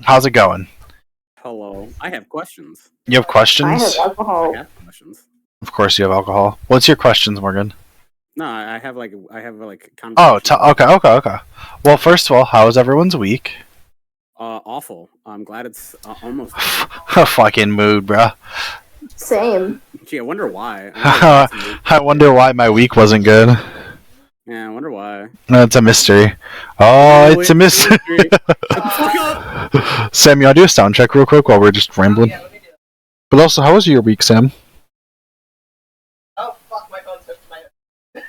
How's it going? Hello. I have questions. You have questions? I have alcohol. I have questions. Of course you have alcohol. What's your questions, Morgan? No, I have like Oh, okay. Well, first of all, how was everyone's week? Awful. I'm glad it's almost. Fucking mood, bro. Same. Gee, I wonder why. I wonder why my week wasn't good. Yeah, I wonder why. No, it's a mystery. Oh, it's a mystery. Sam, you want to do a sound check real quick while we're just rambling? Yeah, let me do it. But also, how was your week, Sam? Oh, fuck, my phone's hooked to my...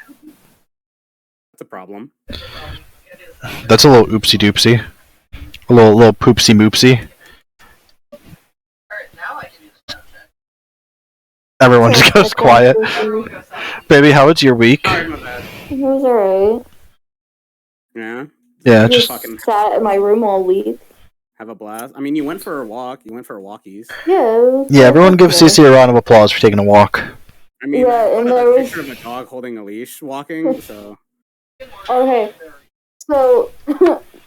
That's a problem. That's a little oopsie doopsie. A little poopsie moopsie. Alright, now I can do the sound check. Everyone just goes quiet. Baby, how was your week? Sorry, my bad. It was alright. Yeah. Yeah, Just fucking sat in my room all week. have a blast. I mean, you went for a walk. You went for walkies. Yeah. everyone give Cece a round of applause for taking a walk. I mean, Yeah, I and put there a was- picture of a dog holding a leash walking. So Okay. So,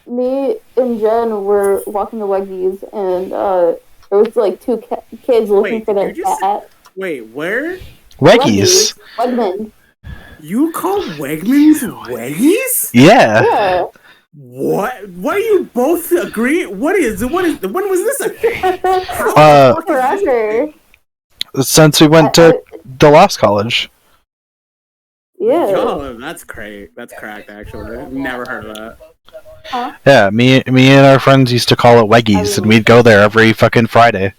me and Jen were walking to Weggies, and there was like two kids looking Wait, for their you just cat. wait, where? Weggies? Wegman. You call Wegmans Weggies? Yeah. Yeah. What? What are you both agree? When was this a thing? Forever. Since we went to the last college. Yeah. Oh, that's great. That's cracked, actually. Never heard of that. Yeah, me and our friends used to call it Weggies, and we'd go there every fucking Friday.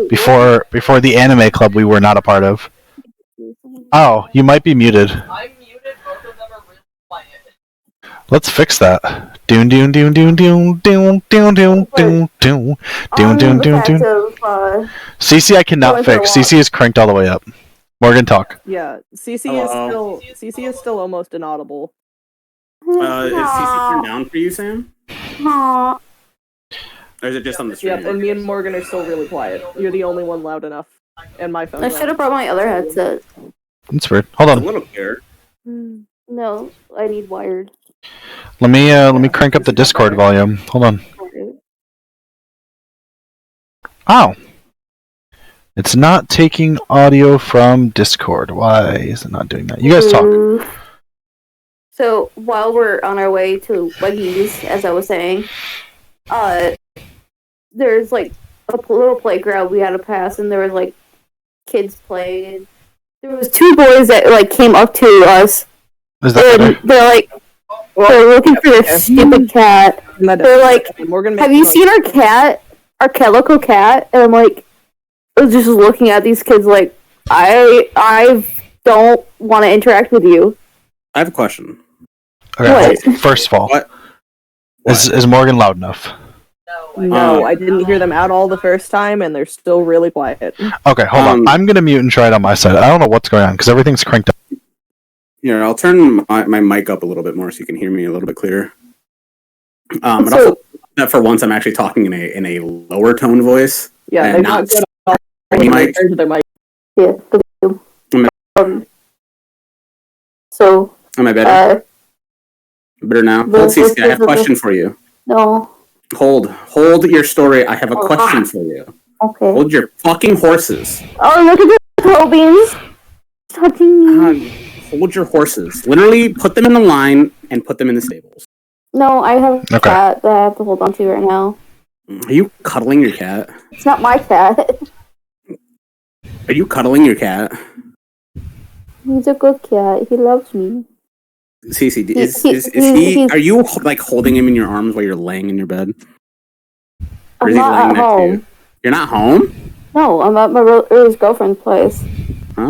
Before the anime club we were not a part of. Oh, you might be muted. I'm muted, both of them are really quiet. Let's fix that. Doon doon doon doon doon doon doon doon doon doon doon doon doon doon. CC I cannot fix. CC is cranked all the way up. Morgan, talk. Yeah, CC Hello. is still almost inaudible. Is CC turned down for you, Sam? Or is it just on the stream? Yep, and me and Morgan are still really quiet. You're the only one loud enough. And my phone. I should have brought my other headset. That's weird. Hold A on. little clear. No, I need wired. Let me crank up the Discord volume. Hold on. Oh. It's not taking audio from Discord. Why is it not doing that? You guys talk. So while we're on our way to Weggies, as I was saying, there's like a little playground we had to pass, and there was like kids playing. There was two boys that like came up to us, Is that and better? they're like, they're looking for their stupid cat. They're like, Morgan, have you seen our cat? Our calico cat? And I'm like, I was just looking at these kids like, I don't want to interact with you. I have a question. Okay, What? hold- first of all, What? is Morgan loud enough? No, I didn't hear them out all the first time, and they're still really quiet. Okay, hold on. Um, I'm gonna mute and try it on my side. I don't know what's going on because everything's cranked up. Here, I'll turn my mic up a little bit more so you can hear me a little bit clearer. But So- also, that for once, I'm actually talking in a lower tone voice. Yeah, And they're not not good at all. any When they mic. turn to their mic. Yeah. So, Am I better? Better now? the- Hold, Cece, I have a the- question for you. no. Hold your story. I have a Oh, question ah. for you. Okay. Hold your fucking horses. Oh, look at the Tobins! Touching me. Hold your horses. Literally, put them in a line and put them in the stables. No, I have a Okay. cat that I have to hold on to right now. Are you cuddling your cat? It's not my cat. Are you cuddling your cat? He's a good cat. He loves me. Cece, is he's- he? Are you like holding him in your arms while you're laying in your bed? Or I'm is he not laying at next to home. you? You're not home? No, I'm at my his girlfriend's place. Ah.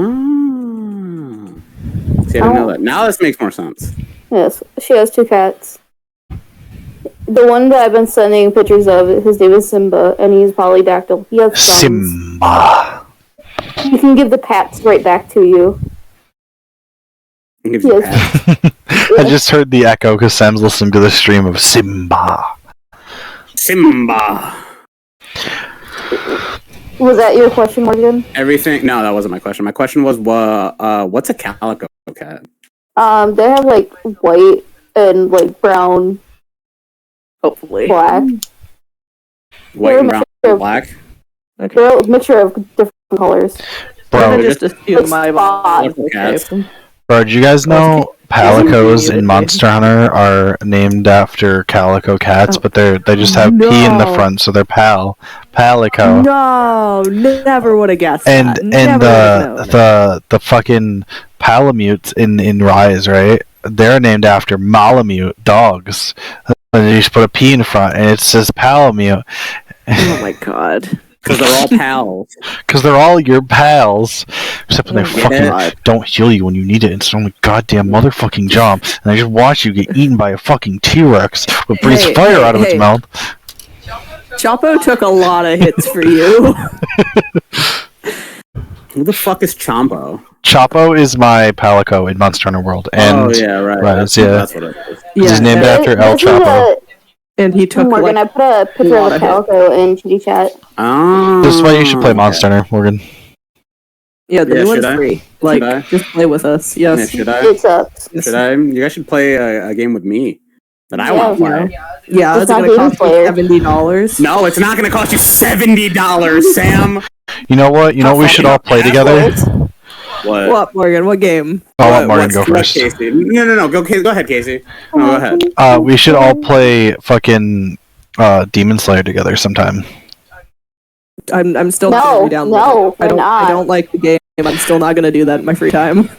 See, I didn't know that. Now this makes more sense. Yes, she has two cats. The one that I've been sending pictures of, his name is Simba, and he's polydactyl. He has thumbs. Simba. He can give the pats right back to you. It gives you a Yes. pat. I just heard the echo because Sam's listening to the stream of Simba. Simba. Was that your question, Morgan? Everything. No, that wasn't my question. My question was, what's a calico cat? They have like white and like brown, Hopefully. black. White and brown and black. They're a mixture of different colors. Bro, just assume my bro, do you guys know Palicos in Monster Hunter are named after calico cats, but they just have P in the front, so they're Palico. No, never would have guessed And that. the fucking Palamutes in Rise, right? They're named after Malamute dogs. And you just put a P in front, and it says Palamute. Oh my god. Because they're all pals. Because they're all your pals, except when they fucking don't heal you when you need it. It's only goddamn motherfucking job, and I just watch you get eaten by a fucking T-Rex with breathes fire out of its mouth. Chopo took a lot of hits for you. Who the fuck is Chompo? Chopo is my Palico in Monster Hunter World, and right. That's what it is. He's named after El Chapo. And he took Morgan, I put a picture of a Calico in Kitty Chat. Oh, this is why you should play Monster Hunter, Morgan. Yeah, the new one's free. Like, just play with us. Yes. Yeah, should I? It sucks. Should I? You guys should play a game with me that I want to play. Yeah, it's going to cost you $70. No, it's not going to cost you $70, Sam. You know what? You know what we should all play together? What, Morgan? What game? I'll let Morgan go first. Casey. No. Go ahead, Casey. No, go ahead. We should all play fucking Demon Slayer together sometime. I'm still no, I don't like the game. I'm still not gonna do that in my free time.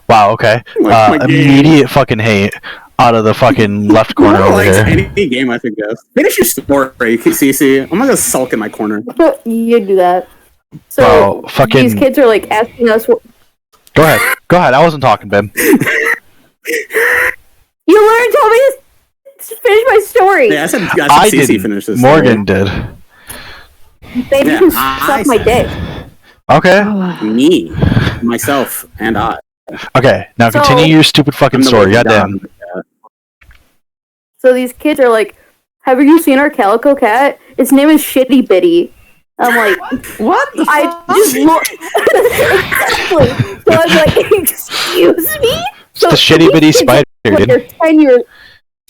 Wow. Okay. Immediate fucking hate out of the fucking left corner over here. Any game I suggest. Finish your story, CC. I'm not gonna sulk in my corner. You do that. So these kids are like asking us. Go ahead. I wasn't talking, babe. You literally told me to finish my story. Yeah, I said I CC didn't. finish this. Morgan did. They can suck my dick. Okay. Me, myself, and I. Okay. Now continue your stupid fucking story. Goddamn. So these kids are like, "Have you seen our calico cat? Its name is Shitty Bitty." I'm like, what? I just look. Exactly. So I'm like, excuse me? So the Shitty Bitty spider, dude. They're 10 years.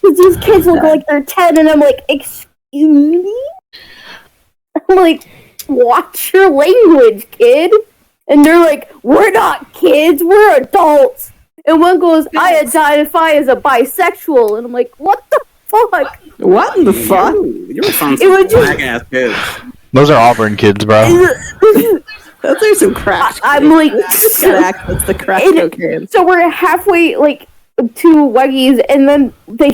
Because these kids look like they're 10, and I'm like, excuse me? I'm like, watch your language, kid. And they're like, we're not kids, we're adults. And one goes, I identify as a bisexual. And I'm like, what the fuck? What in the fuck? You're some black-ass kids. Those are Auburn kids, bro. Those are some crack. I'm like, that's the crack cocaine. So we're halfway, like, to Weggies, and then they're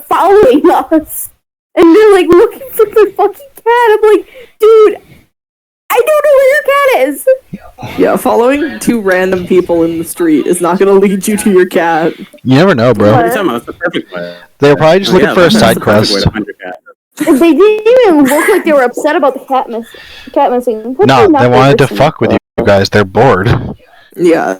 following us. And they're, like, looking for the fucking cat. I'm like, dude, I don't know where your cat is. Yeah, following two random people in the street is not going to lead you to your cat. You never know, bro. What are you talking about? That's the perfect way. They were probably just looking for a side quest. They didn't even look like they were upset about the cat missing. No, they wanted to fuck with you guys. They're bored. Yeah.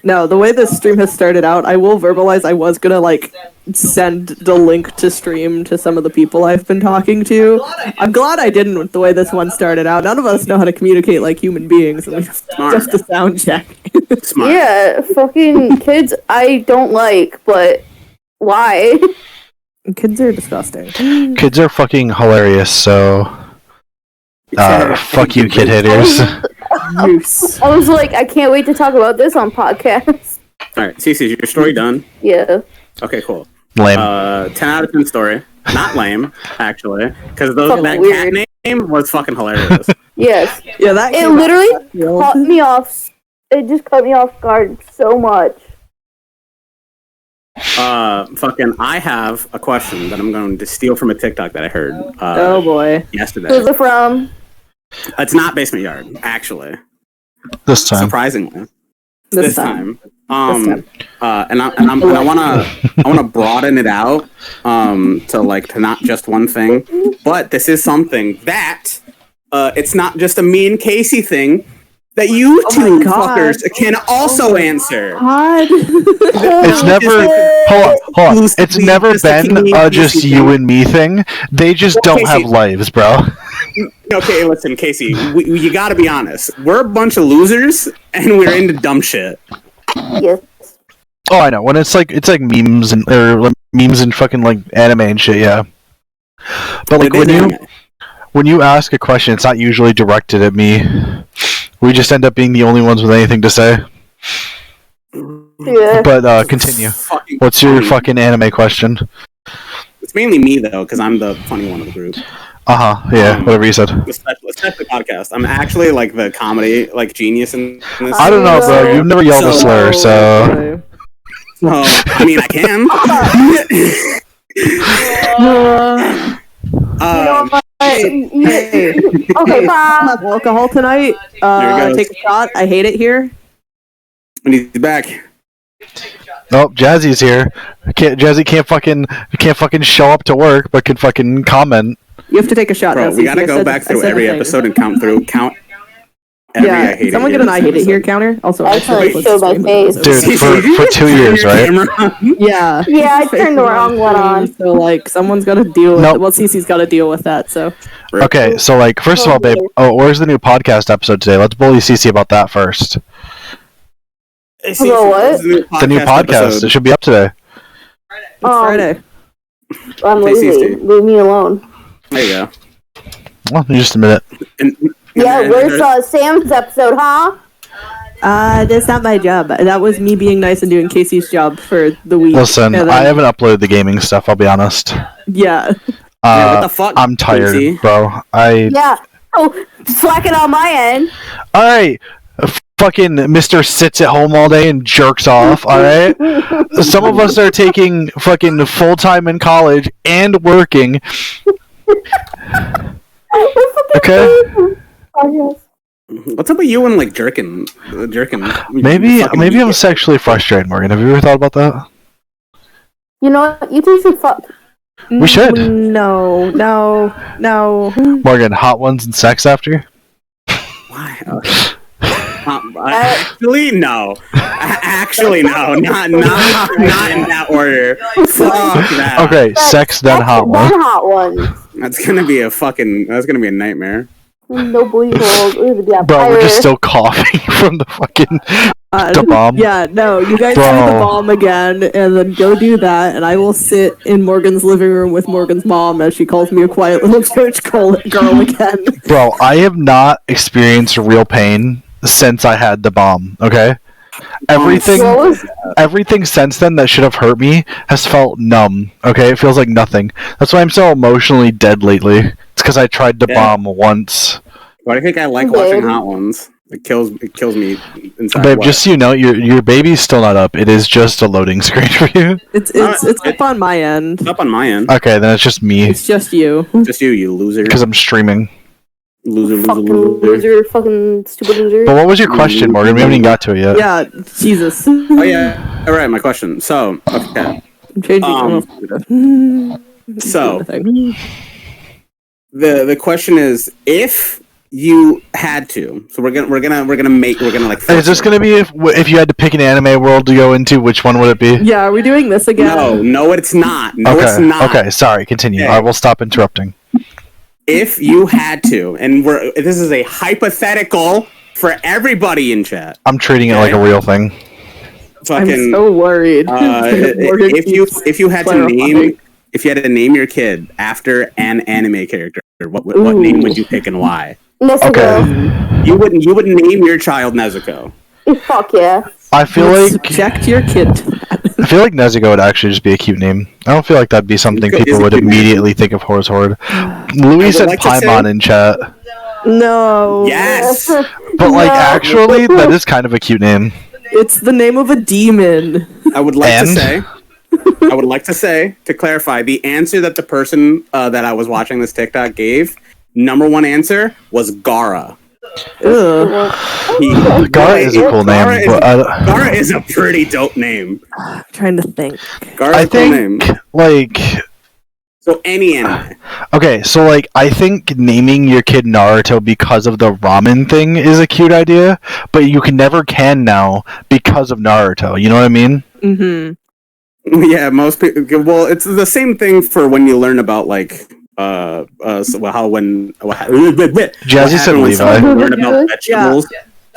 No, the way this stream has started out, I will verbalize I was gonna, like, send the link to stream to some of the people I've been talking to. I'm glad I didn't with the way this one started out. None of us know how to communicate like human beings, and we just a sound check. Smart. Yeah, fucking kids I don't like, but why? Kids are disgusting. Kids are fucking hilarious, so... fuck you, kid haters. I was like, I can't wait to talk about this on podcast. Alright, Cece, is your story done? Yeah. Okay, cool. Lame. 10 out of 10 story. Not lame, actually. Because that weird. cat name was fucking hilarious. Yes. Yeah, that it literally caught me off. It just caught me off guard so much. I have a question that I'm going to steal from a TikTok that I heard. Oh boy. Yesterday. Who's it from? It's not Basement Yard, actually. This time. Surprisingly. This time. And I wanna broaden it out to not just one thing. But this is something that it's not just a me and Casey thing. That you two fuckers can also answer. God. It's never... Hold on. It's never been just you and me thing. They just don't have lives, bro. Okay, listen, Casey. You gotta be honest. We're a bunch of losers, and we're into dumb shit. Yes. Oh, I know. When it's like memes and memes and fucking like anime and shit. Yeah. But like when you ask a question, it's not usually directed at me. We just end up being the only ones with anything to say. Yeah. But continue. What's your fucking anime question? It's mainly me though, because I'm the funny one of the group. Yeah, whatever you said. Especially podcast. I'm actually like the comedy like genius in this. I don't know, bro. You've never yelled a slur, so. Well, I mean, I can. Okay, bye. Have alcohol tonight. Take a shot. I hate it here. And he's back. Nope, Jazzy's here. Jazzy can't fucking show up to work, but can fucking comment. You have to take a shot. Bro, we gotta go back through every episode and count every I hate someone it get an I hate it here counter. Also, I totally showed my face. Dude, for 2 years, right? Yeah. Yeah, I turned the wrong one on. So like, someone's got to deal with it. Well, Cece's got to deal with that. So. Okay, so like, first of all, babe, where's the new podcast episode today? Let's bully Cece about that first. Hello, what? The new podcast. It should be up today. It's Friday. I'm lazy. Leave me alone. There you go. Well, just a minute. Where's Sam's episode, huh? That's not my job. That was me being nice and doing Casey's job for the week. Listen, I haven't uploaded the gaming stuff, I'll be honest. Yeah. What the fuck? I'm tired, Casey? bro. Yeah. Oh, slacking on my end. Alright. Fucking Mr. sits at home all day and jerks off, alright? Some of us are taking fucking full-time in college and working. Okay? What's up with you and like jerking? Maybe I'm sexually frustrated, Morgan. Have you ever thought about that? You know what? You two should fuck. We should. No. Morgan, hot ones and sex after? Why? Actually, no. Actually, no. Not in that order. Fuck that. Okay, sex then hot one. Hot one. That's gonna be a nightmare. No booty holes. Bro, we're just still coughing from the fucking the bomb. Yeah, no, you guys do the bomb again, and then go do that, and I will sit in Morgan's living room with Morgan's mom as she calls me a quiet little church girl again. Bro, I have not experienced real pain since I had the bomb, okay? Everything since then that should have hurt me has felt numb, okay? It feels like nothing. That's why I'm so emotionally dead lately. It's because I tried to bomb once. Why do you think I like watching hot ones? It kills me inside. Babe, just so you know, your baby's still not up. It is just a loading screen for you. It's up on my end. It's up on my end. Okay, then it's just me. It's just you. Just you loser. Because I'm streaming. Loser. Fucking stupid loser. But what was your question, Morgan? We haven't even got to it yet. Yeah, Jesus. Oh yeah. All right, my question. So, okay. I'm changing. So, the question is, if you had to, so we're gonna like. Is this gonna be if you had to pick an anime world to go into? Which one would it be? Yeah, are we doing this again? No, it's not. No, okay. It's not. Okay, sorry. Continue. Okay. I will stop interrupting. If you had to, and this is a hypothetical for everybody in chat. I'm treating it like a real thing. I'm so worried. If you had to name your kid after an anime character, what name would you pick and why? Nezuko. Okay. You wouldn't name your child Nezuko. Fuck yeah. I feel like subject your kid to that. I feel like Nezuko would actually just be a cute name. I don't feel like that'd be something people would immediately think of Horse Horde. Louis said Paimon in chat. No. Yes. But like actually, that is kind of a cute name. It's the name of a demon. I would like to say, to clarify, the answer that the person that I was watching this TikTok gave, number one answer was Gara. Gara is a cool name. Gara is a pretty dope name. I'm trying to think. Gara is a cool name. Like, so any anime. Okay, so like I think naming your kid Naruto because of the ramen thing is a cute idea, but you can now because of Naruto. You know what I mean? Mm-hmm. Yeah, most people. Well, it's the same thing for when you learn about like. Jazzy said Levi. Learn about vegetables.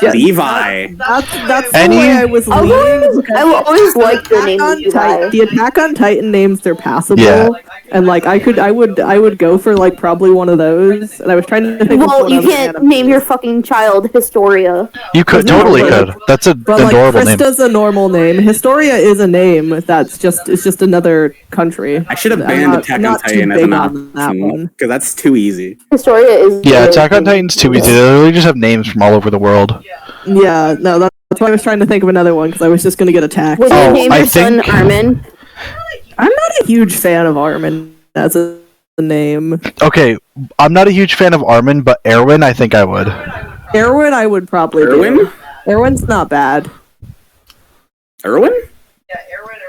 Yeah, Levi. That's Any- the way I was I leaning. always liked the name Levi. The Attack on Titan names, they're passable. Yeah. And like I would go for like probably one of those. And I was trying to think of Well, what you other can't anime. name your fucking child Historia. You could No, totally but- could. That's an But like adorable name. Krista's a normal name. Historia is a name that's just another country. I should have I'm banned not- Attack I'm on not too Titan as big an on that option one. because that's too easy. Historia is. Yeah, really Attack on good. Titan's too easy. They literally just have names from all over the world. Yeah, no, that's why I was trying to think of another one because I was just gonna get attacked. Would Oh, you name I your son think- Armin? I'm not a huge fan of Armin as a name. Okay, I'm not a huge fan of Armin, but Erwin, I think I would. Erwin, I would probably Erwin? do. Erwin's not bad. Erwin?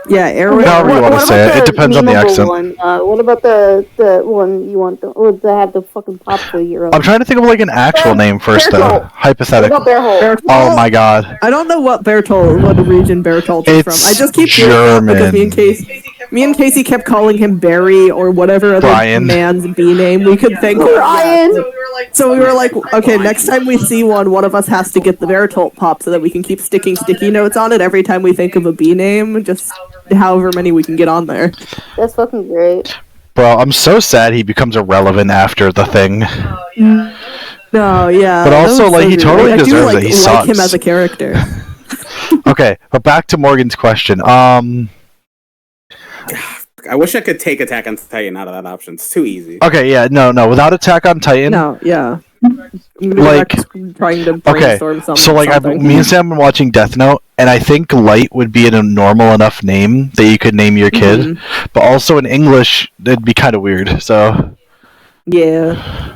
Yeah, Erwin. However you wanna What say about it. It depends on the memeable accent. One? What about the one you want that had the fucking pop hero? I'm trying to think of like an actual name first, though. Bertolt. What Hypothetical. about Bearhole? Oh my god. I don't know what region Bertolt is It's from. I just keep hearing that because German. me and Casey kept calling him Barry or whatever other Brian. man's B name we could think of. Brian. So we were like, okay, next time we see one of us has to get the Bertolt pop so that we can keep sticking sticky notes on it every time we think of a B name, just however many we can get on there. That's fucking great. Bro, I'm so sad he becomes irrelevant after the thing. No, yeah. But that also, was like, so he good. totally I do deserves like, it. He like him sucks. as a character. Okay, but back to Morgan's question. I wish I could take Attack on Titan out of that option. It's too easy. Okay, yeah, no. Without Attack on Titan, No, yeah. Like- trying to okay, brainstorm something. so like me and Sam have been watching Death Note, and I think Light would be a normal enough name that you could name your kid, Mm-hmm. but also in English, it'd be kind of weird. So Yeah.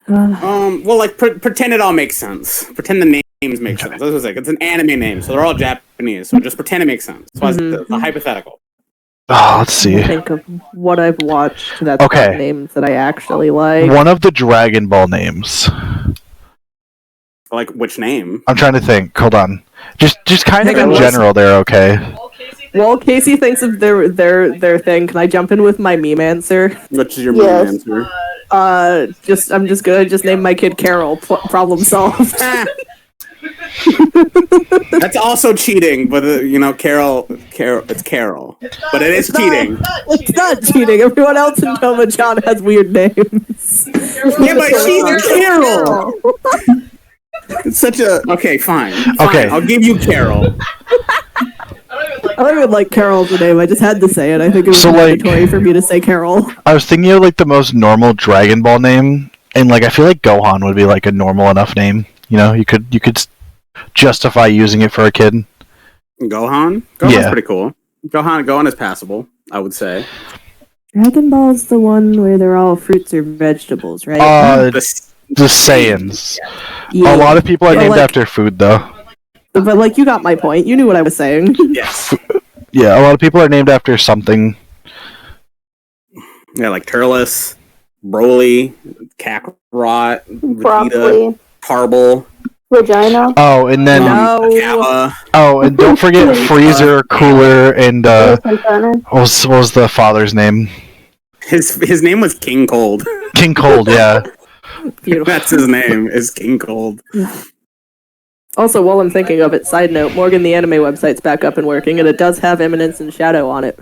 Well, like pretend it all makes sense. Pretend the names make sense. That's what I was like. It's an anime name, so they're all Japanese. So just pretend it makes sense. That's why it's a hypothetical. let's see. Think of what I've watched that's Okay. got names that I actually like. One of the Dragon Ball names. Like which name? I'm trying to think. Hold on. Just kind of Hang on, in general, they're okay. While Casey thinks of their thing, can I jump in with my meme answer? Which is your Yes. answer? I'm just gonna name my kid Carol. Problem solved. That's also cheating, but Carol, it's Carol, but it is cheating. It's not cheating. Everyone else in Toma-chan has weird names. Yeah, but she's Carol. It's such a okay. Fine. Okay. I'll give you Carol. I don't even like Carol as a name. I just had to say it. I think it was So, like- mandatory for me to say Carol. I was thinking of like the most normal Dragon Ball name, and like I feel like Gohan would be like a normal enough name. You know, you could justify using it for a kid. Gohan. Gohan's Yeah. pretty cool. Gohan is passable, I would say. Dragon Ball's the one where they're all fruits or vegetables, right? The Saiyans. Yeah. A lot of people are But, named like- after food, though. But like, you got my point. You knew what I was saying. Yes. Yeah, a lot of people are named after something. Yeah, like Turles, Broly, Kakarot, Vegeta, Broccoli. Tarble, Vagina. Oh, and then No. Kappa. oh, and don't forget Freezer, Cooler, and Santana. what was the father's name? His name was King Cold. King Cold. Yeah. Beautiful. That's his name. Is King Cold. Also, while I'm thinking of it, side note, Morgan the anime website's back up and working, and it does have Eminence and Shadow on it.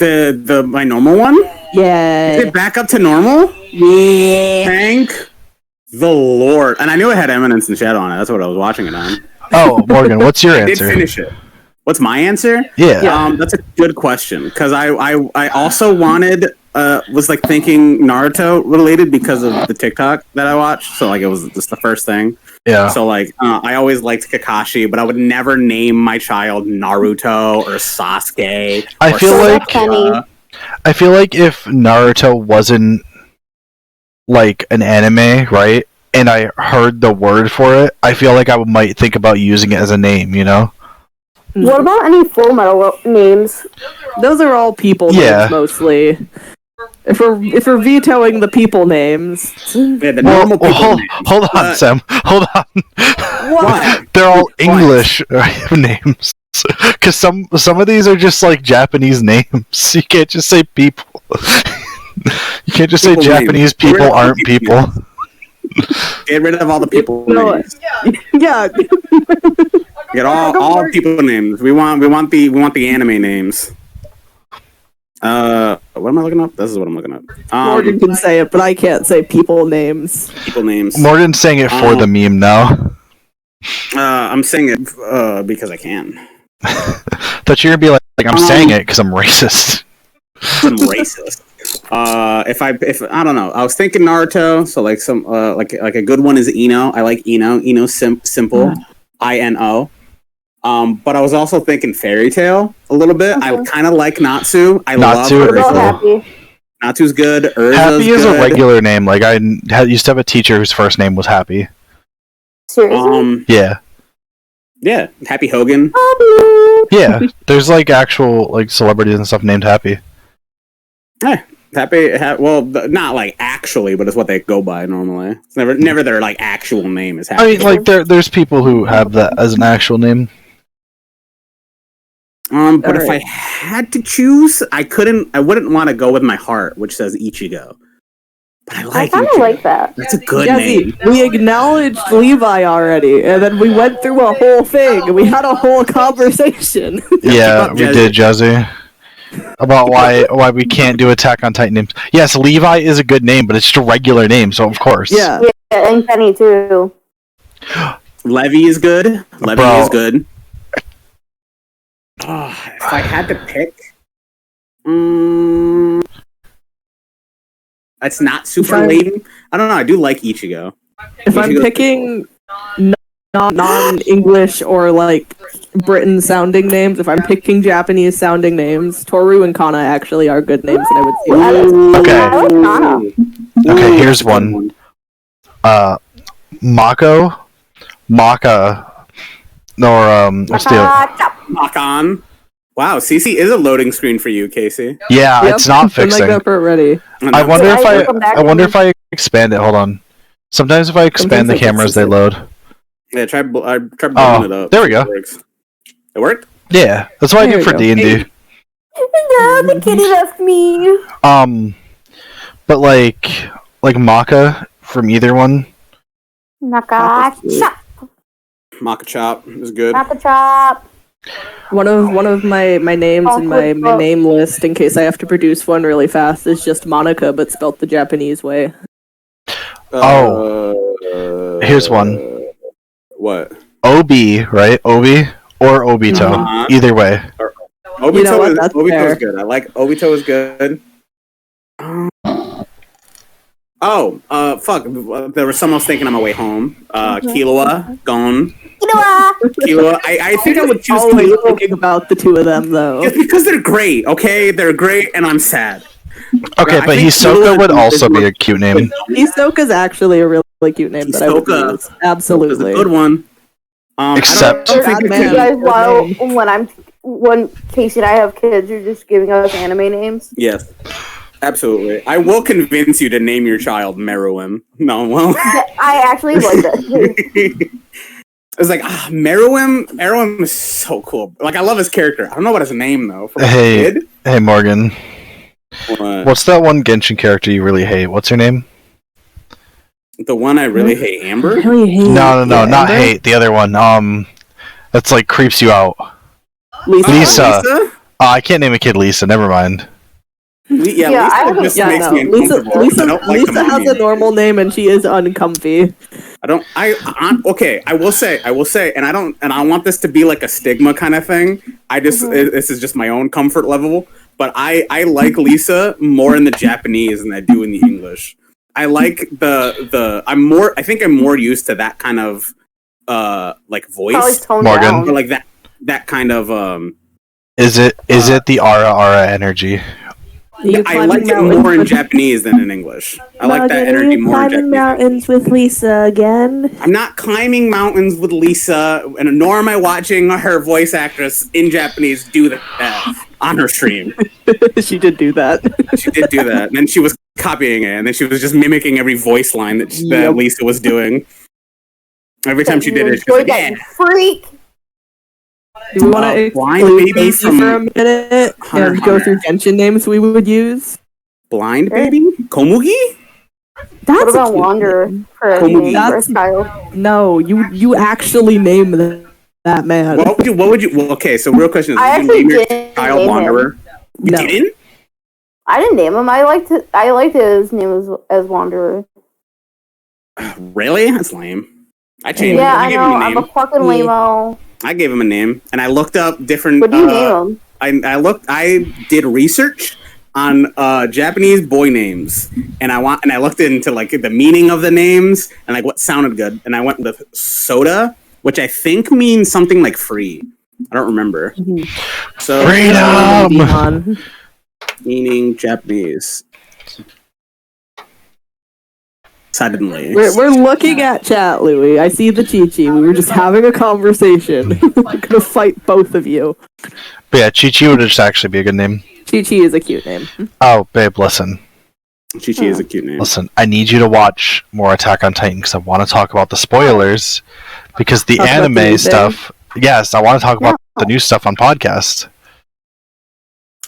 My normal one? Is Yeah. it back up to normal? Yeah. Thank the Lord. And I knew it had Eminence and Shadow on it. That's what I was watching it on. Oh, Morgan, what's your I did answer? finish it. What's my answer? Yeah. That's a good question because I also wanted was like thinking Naruto related because of the TikTok that I watched. So like it was just the first thing. Yeah. So like I always liked Kakashi, but I would never name my child Naruto or Sasuke. I or feel like- Sakura. I feel like if Naruto wasn't like an anime, right? And I heard the word for it, I feel like I might think about using it as a name, you know? What about any Full Metal names? Those are all people Yeah. names mostly. If we're vetoing the people names, Yeah, the normal people. hold on, Uh, Sam. Hold on. What? They're all English names. Because some of these are just like Japanese names. You can't just say people. You can't just say People names. Japanese people We're- aren't people. Get rid of all the people No. names. Yeah. Get all people names. We want the anime names. What am I looking up? This is what I'm looking up. Morgan can say it, but I can't say people names. People names. Morgan's saying it for the meme now. I'm saying it because I can. Thought you were gonna be like I'm saying it because I'm racist. I'm racist. If I don't know, I was thinking Naruto. So like some like a good one is Ino. I like Ino. Ino's simple. INO. But I was also thinking Fairy Tail a little bit. I kind of like Natsu. I love Happy. Natsu's good. Urza's Happy is good. a regular name. Like I used to have a teacher whose first name was Happy. Seriously? Yeah, Happy Hogan. Yeah, there's like actual like celebrities and stuff named Happy. Well, not like actually, but it's what they go by normally. It's never their like actual name is Happy. I mean, like there's people who have that as an actual name. But if I had to choose, I wouldn't want to go with my heart, which says Ichigo. But I kind of like that. That's a good Jesse, name. we acknowledged Levi already, and then we went through a whole thing, and we had a whole conversation. Yeah, we did, Jesse. About why we can't do Attack on Titan names. Yes, Levi is a good name, but it's just a regular name, so of course. Yeah, and Penny too. Levy is good. Levy is good. If I had to pick, it's not super laden. I don't know. I do like Ichigo. If I'm picking non-English or like Britain-sounding names, if I'm picking Japanese-sounding names, Toru and Kana actually are good names, and I would say I like Kana. Okay, here's one. Mako, Maka, or what's the Makan. Wow, CC is a loading screen for you, Casey. Yeah, it's not fixing. I'm ready. I wonder if I expand it. Hold on. Sometimes if I expand the cameras, they load. Yeah, try blowing it up. There we go. It worked? Yeah, that's what I do for D&D. No, the kitty left me. But like Maka from either one. Maka chop. Maka chop is good. Maka chop. One of my names in my name list, in case I have to produce one really fast, is just Monica, but spelt the Japanese way. Here's one. What? Obi, right? Obi or Obito. Either way. Obito is good. I like Obito is good. Fuck. There was someone else thinking on my way home. Killua, gone. Killua. I think I would choose always Killua. thinking about the two of them, though. Just because they're great, okay? They're great, and I'm sad. Okay, I but think Hisoka Killua would also is be a cute name. Hisoka's actually a really cute name that I would Hisoka. use. Absolutely. It's a good one. Except- I don't think You it guys, could. when Casey and I have kids, you're just giving us anime names. Yes, absolutely. I will convince you to name your child Meruem. No, well, I actually like that. it's like Meruem. Meruem is so cool. Like I love his character. I don't know what his name though. For Hey, kid. hey Morgan. What? What's that one Genshin character you really hate? What's her name? The one I really hate, Amber. No, not hate. The other one. That's like creeps you out. Lisa. I can't name a kid Lisa. Never mind. Lisa just makes me uncomfortable. Lisa has a normal name and she is uncomfy. Okay, I will say, and I want this to be like a stigma kind of thing. This is just my own comfort level, but I like Lisa more in the Japanese than I do in the English. I like I think I'm more used to that kind of like voice. Morgan. Or like that kind of Is it the Ara energy? I like it more in Japanese than in English. I like that energy more in Japanese. Mountains with Lisa again. I'm not climbing mountains with Lisa, and nor am I watching her voice actress in Japanese do that on her stream. She did do that. She did do that, and then she was copying it, and then she was just mimicking every voice line that Lisa was doing. Every time she did it, she was like, freak. Do we want to Blind Baby for a minute and go through Genshin names we would use? Blind Baby? Komugi? What a about cute Wanderer name. for a name for a child? No, you actually name that man. What would you? Well, okay, so real question is: I would you name actually your didn't child name Wanderer? him. You No. didn't? I didn't name him. I liked his name as Wanderer. Really? That's lame. I changed Yeah, it. I gave know. him a I'm name. a fucking lame-o. I gave him a name, and I looked up different. What do you name him? I did research on Japanese boy names, and I looked into like the meaning of the names and like what sounded good, and I went with Soda, which I think means something like free. I don't remember. So Freedom! meaning Japanese. Suddenly, We're looking at chat, Louis. I see the Chi-Chi. We were just having a conversation. I'm gonna fight both of you. But yeah, Chi-Chi would just actually be a good name. Chi-Chi is a cute name. Oh, babe, listen. Chi-Chi is a cute name. Listen, I need you to watch more Attack on Titan because I want to talk about the spoilers. Because the Talk about the anime new stuff... Yes, I want to talk about the new stuff on podcast.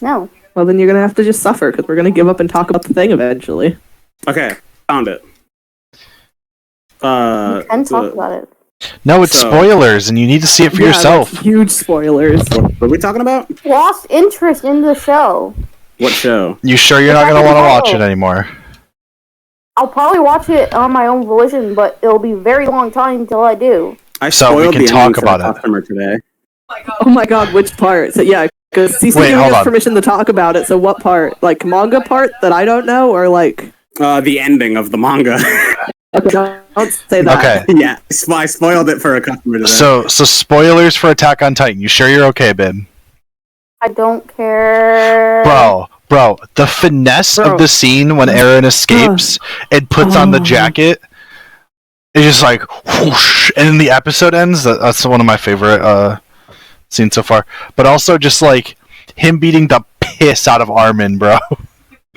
No. Well, then you're gonna have to just suffer because we're gonna give up and talk about the thing eventually. Okay, found it. You can talk about it. No, it's spoilers, and you need to see it for yourself. That's huge spoilers. What are we talking about? Lost interest in the show. What show? You sure you're not going to want to watch it anymore? I'll probably watch it on my own volition, but it'll be a very long time until I do. I So we spoiled can the talk ending for about a it. customer today. Oh my god, which part? So yeah, because CC Wait, gave hold us on. permission to talk about it. So what part? Like manga part that I don't know, or like? The ending of the manga. Okay, don't say that. Okay. Yeah, I spoiled it for a customer today. So spoilers for Attack on Titan. You sure you're okay, babe? I don't care. Bro, the finesse of the scene when Eren escapes and puts on the jacket is just like whoosh, and then the episode ends. That's one of my favorite scenes so far. But also just like him beating the piss out of Armin, bro.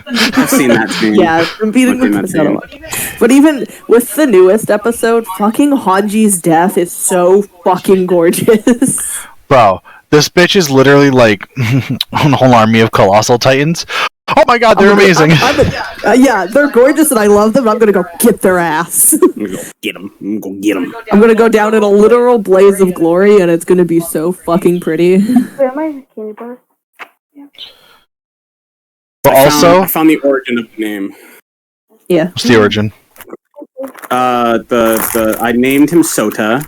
I've seen that scene. Yeah, I'm beating the piss out of it. But even with the newest episode, fucking Hanji's death is so fucking gorgeous. Bro, this bitch is literally like a whole army of colossal titans. Oh my god, they're amazing. Yeah, they're gorgeous and I love them. I'm gonna go get their ass. I'm gonna go get them. I'm gonna go get them. I'm gonna go down in a literal blaze of glory and it's gonna be so fucking pretty. Where am I? Candy bar? But I found the origin of the name. Yeah. What's the origin? I named him Sota,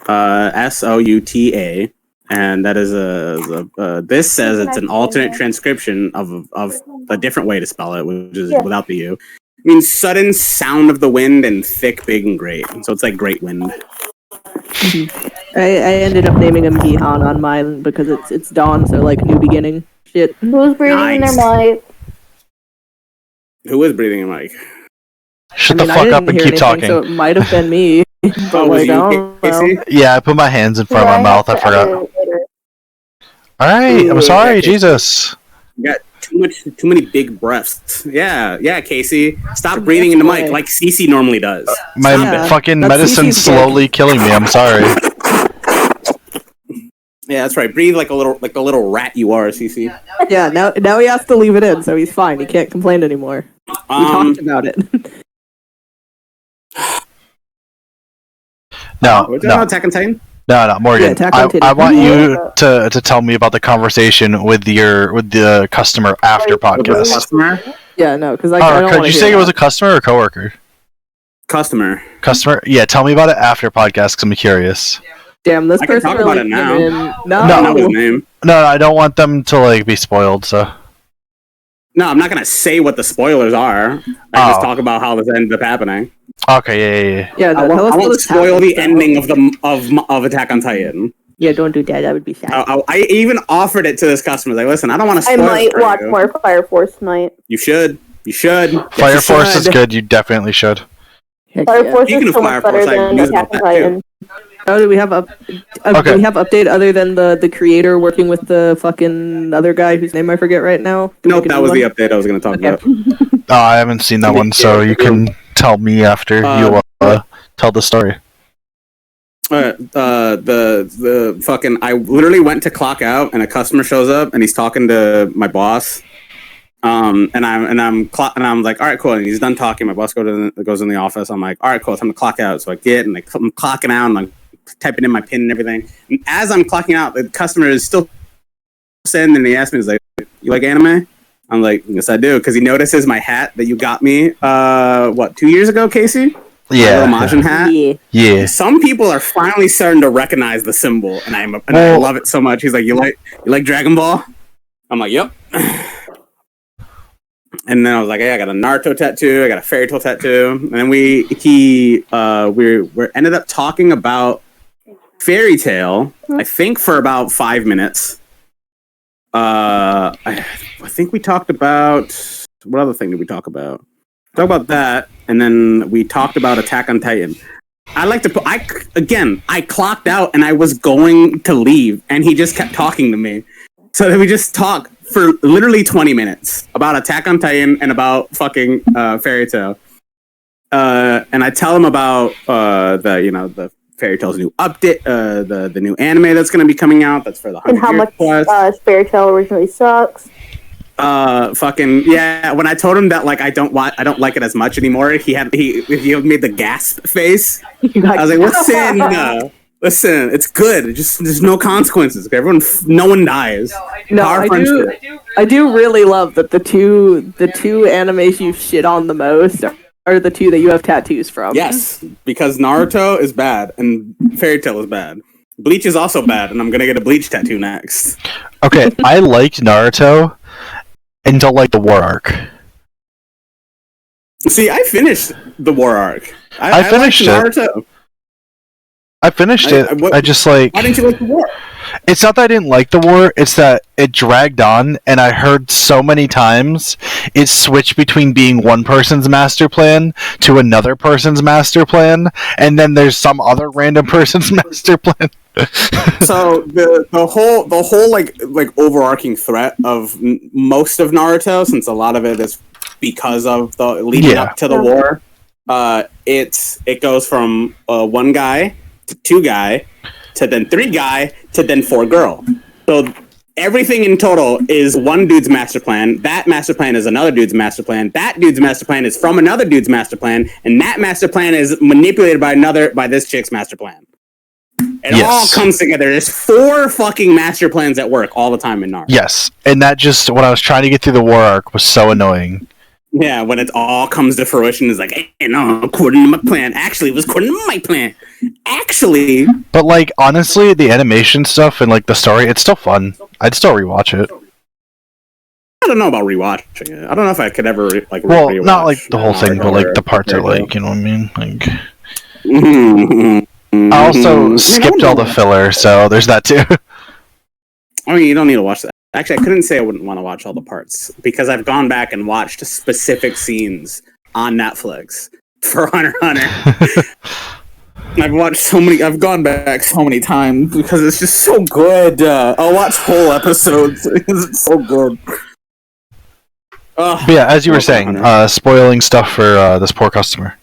Souta, and that is this says it's an alternate transcription of a different way to spell it, which is without the U. It means sudden sound of the wind and thick, big, and great. So it's like great wind. I ended up naming him Gihan on mine because it's dawn, so like new beginning shit. Who's breathing in their mic? Who is breathing in mic? Shut the fuck up and keep talking. So it might have been me. But like, I don't know. Yeah, I put my hands in front of my mouth. I forgot. Alright, I'm sorry, Jesus. You got too many big breaths. Yeah, Casey. Stop breathing in the mic like Cece normally does. My fucking medicine's slowly killing me. I'm sorry. Yeah, that's right. Breathe like a little rat you are, Cece. Yeah, now he has to leave it in, so he's fine. He can't complain anymore. We talked about it. No, Attack on Titan? No, Morgan. I want you to tell me about the conversation with the customer after podcast. Customer? Yeah, no, because I don't. Did you say it was a customer or coworker? Customer. Yeah, tell me about it after podcast because I'm curious. Damn, this I person can talk really about it now. No, his name. No, I don't want them to like be spoiled. So. No, I'm not gonna say what the spoilers are. I just talk about how this ended up happening. Okay, yeah. I won't spoil the ending of Attack on Titan. Yeah, don't do that. That would be sad. I even offered it to this customer. Like, listen, I don't want to spoil I might it for watch you. more Fire Force tonight. You should. Fire Force is good. You definitely should. Fire Force Speaking is of so Fire much better Force, I than use Attack on that too. Titan. Oh, do we have do we have update other than the creator working with the fucking other guy whose name I forget right now? Nope, that was the update I was going to talk about. Oh, I haven't seen that one, so you can tell me after you tell the story. The fucking I literally went to clock out and a customer shows up and he's talking to my boss And I'm like, all right, cool. And he's done talking. My boss goes in the office. I'm like, all right, cool. It's time to clock out. So I get and I'm clocking out and I'm typing in my pin and everything. And as I'm clocking out, the customer is still sitting and he asked me, he's like, you like anime? I'm like, yes, I do. Because he notices my hat that you got me, 2 years ago, Casey? Yeah. My little Majin hat? Yeah. Some people are finally starting to recognize the symbol, and I love it so much. He's like, you like Dragon Ball? I'm like, yep. And then I was like, hey, I got a Naruto tattoo, I got a Fairy Tail tattoo. And then we ended up talking about Fairy Tail, I think for about 5 minutes. I think we talked about, what other thing did we talk about? Talk about that, and then we talked about Attack on Titan. I clocked out and I was going to leave, and he just kept talking to me. So then we just talked for literally 20 minutes about Attack on Titan and about fucking Fairy Tail. And I tell him about the Fairy Tail's new update, the new anime that's going to be coming out. That's for the 100 and how much Fairy Tail originally sucks. When I told him that like I don't like it as much anymore, he made the gasp face. I was like, listen, it's good. There's no consequences. No one dies. I do really love that the two animes you shit on the most are the two that you have tattoos from. Yes, because Naruto is bad and Fairy Tail is bad. Bleach is also bad, and I'm gonna get a Bleach tattoo next. Okay, I liked Naruto until like the war arc. See, I finished the war arc. I finished it. Naruto. I finished it. I just like. Why didn't you like the war? It's not that I didn't like the war. It's that it dragged on, and I heard so many times it switched between being one person's master plan to another person's master plan, and then there's some other random person's master plan. So the whole like overarching threat of most of Naruto, since a lot of it is because of the leading up to the war, it goes from one guy to two guy to then three guy to then four girl. So everything in total is one dude's master plan. That master plan is another dude's master plan. That dude's master plan is from another dude's master plan, and that master plan is manipulated by this chick's master plan. It all comes together. There's 4 fucking master plans at work all the time in Naruto. Yes, and that just, when I was trying to get through the war arc, was so annoying. Yeah, when it all comes to fruition, it's like, hey, no, according to my plan. Actually, it was according to my plan. Actually. But, like, honestly, the animation stuff and, like, the story, it's still fun. I'd still rewatch it. I don't know about rewatching it. I don't know if I could ever, like, well, rewatch. Not, like, the whole thing, but, like, the parts are, like, you know what I mean? Like... I also skipped all the filler, so there's that, too. I mean, you don't need to watch that. Actually, I couldn't say I wouldn't want to watch all the parts, because I've gone back and watched specific scenes on Netflix for Hunter x Hunter. I've gone back so many times because it's just so good. I'll watch whole episodes because it's so good. But yeah, as you were saying, spoiling stuff for this poor customer.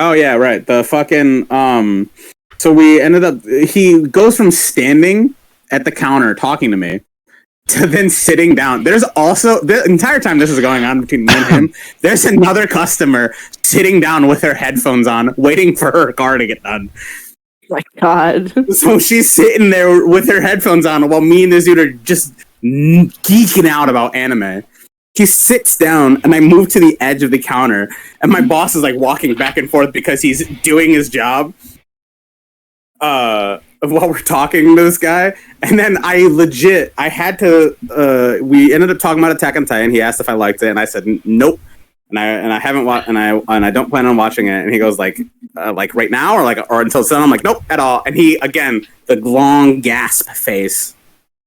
Oh yeah, right. The fucking so we ended up. He goes from standing at the counter talking to me to then sitting down. There's also, the entire time this is going on between me and him, there's another customer sitting down with her headphones on, waiting for her car to get done. My God. So she's sitting there with her headphones on while me and this dude are just geeking out about anime. He sits down, and I move to the edge of the counter, and my boss is like walking back and forth because he's doing his job. While we're talking to this guy, and then we ended up talking about Attack on Titan. He asked if I liked it, and I said nope, and I haven't watched, and I don't plan on watching it. And he goes like right now or until then. I'm like nope at all. And he again the long gasp face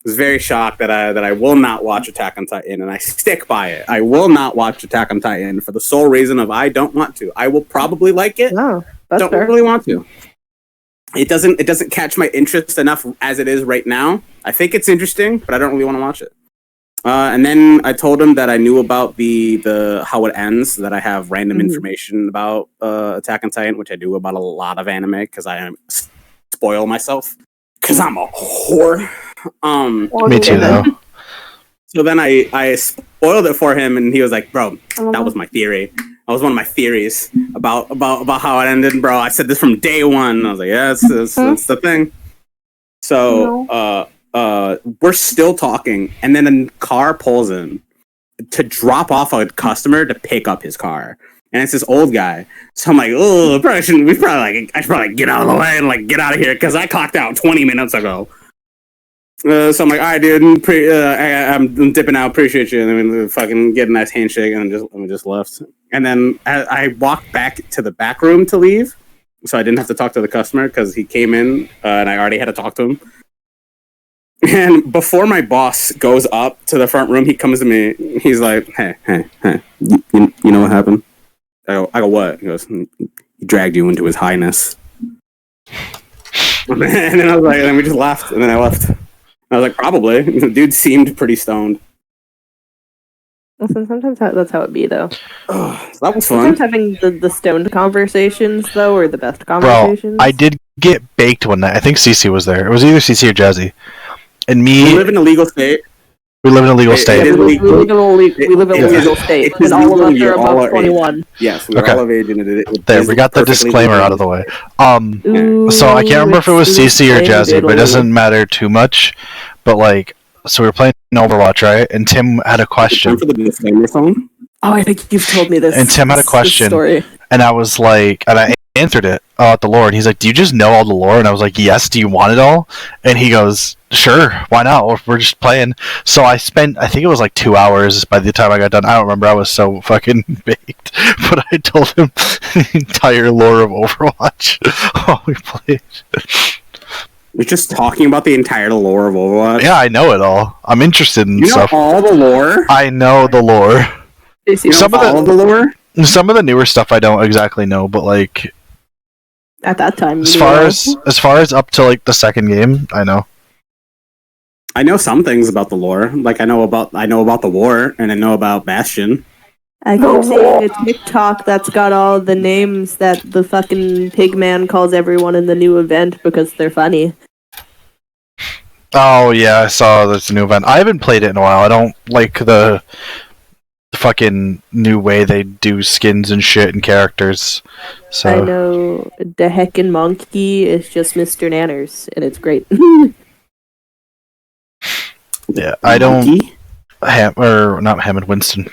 was very shocked that I will not watch Attack on Titan, and I stick by it. I will not watch Attack on Titan for the sole reason of I don't want to. I will probably like it. No, don't really want to. It doesn't catch my interest enough as it is right now. I think it's interesting, but I don't really want to watch it. And then I told him that I knew about the how it ends, that I have random information about Attack on Titan, which I do about a lot of anime because I spoil myself because I'm a whore. Me too, though. So then I spoiled it for him, and he was like, "Bro, that was my theory. That was one of my theories about how it ended, bro. I said this from day one." And I was like, "Yeah, it's the thing." So we're still talking, and then a car pulls in to drop off a customer to pick up his car. And it's this old guy. So I'm like, oh, I should probably get out of the way and like get out of here because I clocked out 20 minutes ago. So I'm like, all right, dude, I'm dipping out. Appreciate you. And then we fucking get a nice handshake and we just left. And then I walked back to the back room to leave, so I didn't have to talk to the customer because he came in and I already had to talk to him. And before my boss goes up to the front room, he comes to me. He's like, hey, you know what happened? I go, what? He goes, he dragged you into his highness. And then I was like, and then we just laughed, and then I left. I was like, probably. The dude seemed pretty stoned. Listen, sometimes that's how it be, though. Oh, so that was fun. Sometimes having the stoned conversations, though, are the best conversations. Bro, I did get baked one night. I think Cece was there. It was either Cece or Jazzy. And me... We live in a legal state. We live in a legal state. We live in a legal state. And all of us are above 21. Yes, we're all of age. There, we got the disclaimer out of the way. So I can't remember if it was Cece or Jazzy, but it doesn't matter too much. But like, so we were playing Overwatch, right? And Tim had a question. For the disclaimer song? Oh, I think you've told me this. And Tim had a question, and I was like, and I answered it about the lore. And he's like, "Do you just know all the lore?" And I was like, "Yes. Do you want it all?" And he goes, "Sure, why not? We're just playing." So I spent, I think it was like 2 hours by the time I got done. I don't remember. I was so fucking baked. But I told him the entire lore of Overwatch while we played. We're just talking about the entire lore of Overwatch? Yeah, I know it all. I'm interested in stuff. You know all the lore? I know the lore. Some of the lore? Some of the newer stuff I don't exactly know, but like... At that time, as far as up to like the second game, I know. I know some things about the lore. Like I know about the war, and I know about Bastion. I keep seeing a TikTok that's got all the names that the fucking Pigman calls everyone in the new event because they're funny. Oh yeah, I saw this new event. I haven't played it in a while. I don't like the fucking new way they do skins and shit and characters. So I know the heckin' monkey is just Mr. Nanners, and it's great. Yeah, I don't. Not Hammond, Winston.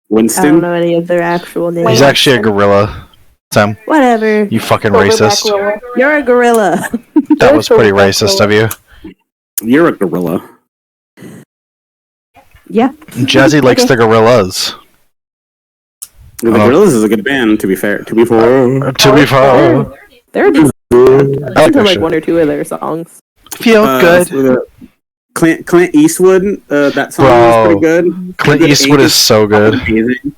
Winston? I don't know any of their actual names. He's actually a gorilla. Sam. Whatever. You fucking racist. You're a gorilla. That was pretty racist of you. You're a gorilla. Yeah. Jazzy likes the gorillas. The Gorillas is a good band, to be fair. They're just I like like one or two of their songs. Feel good. Clint Eastwood, that song is pretty good. Clint Eastwood is so good. Amazing.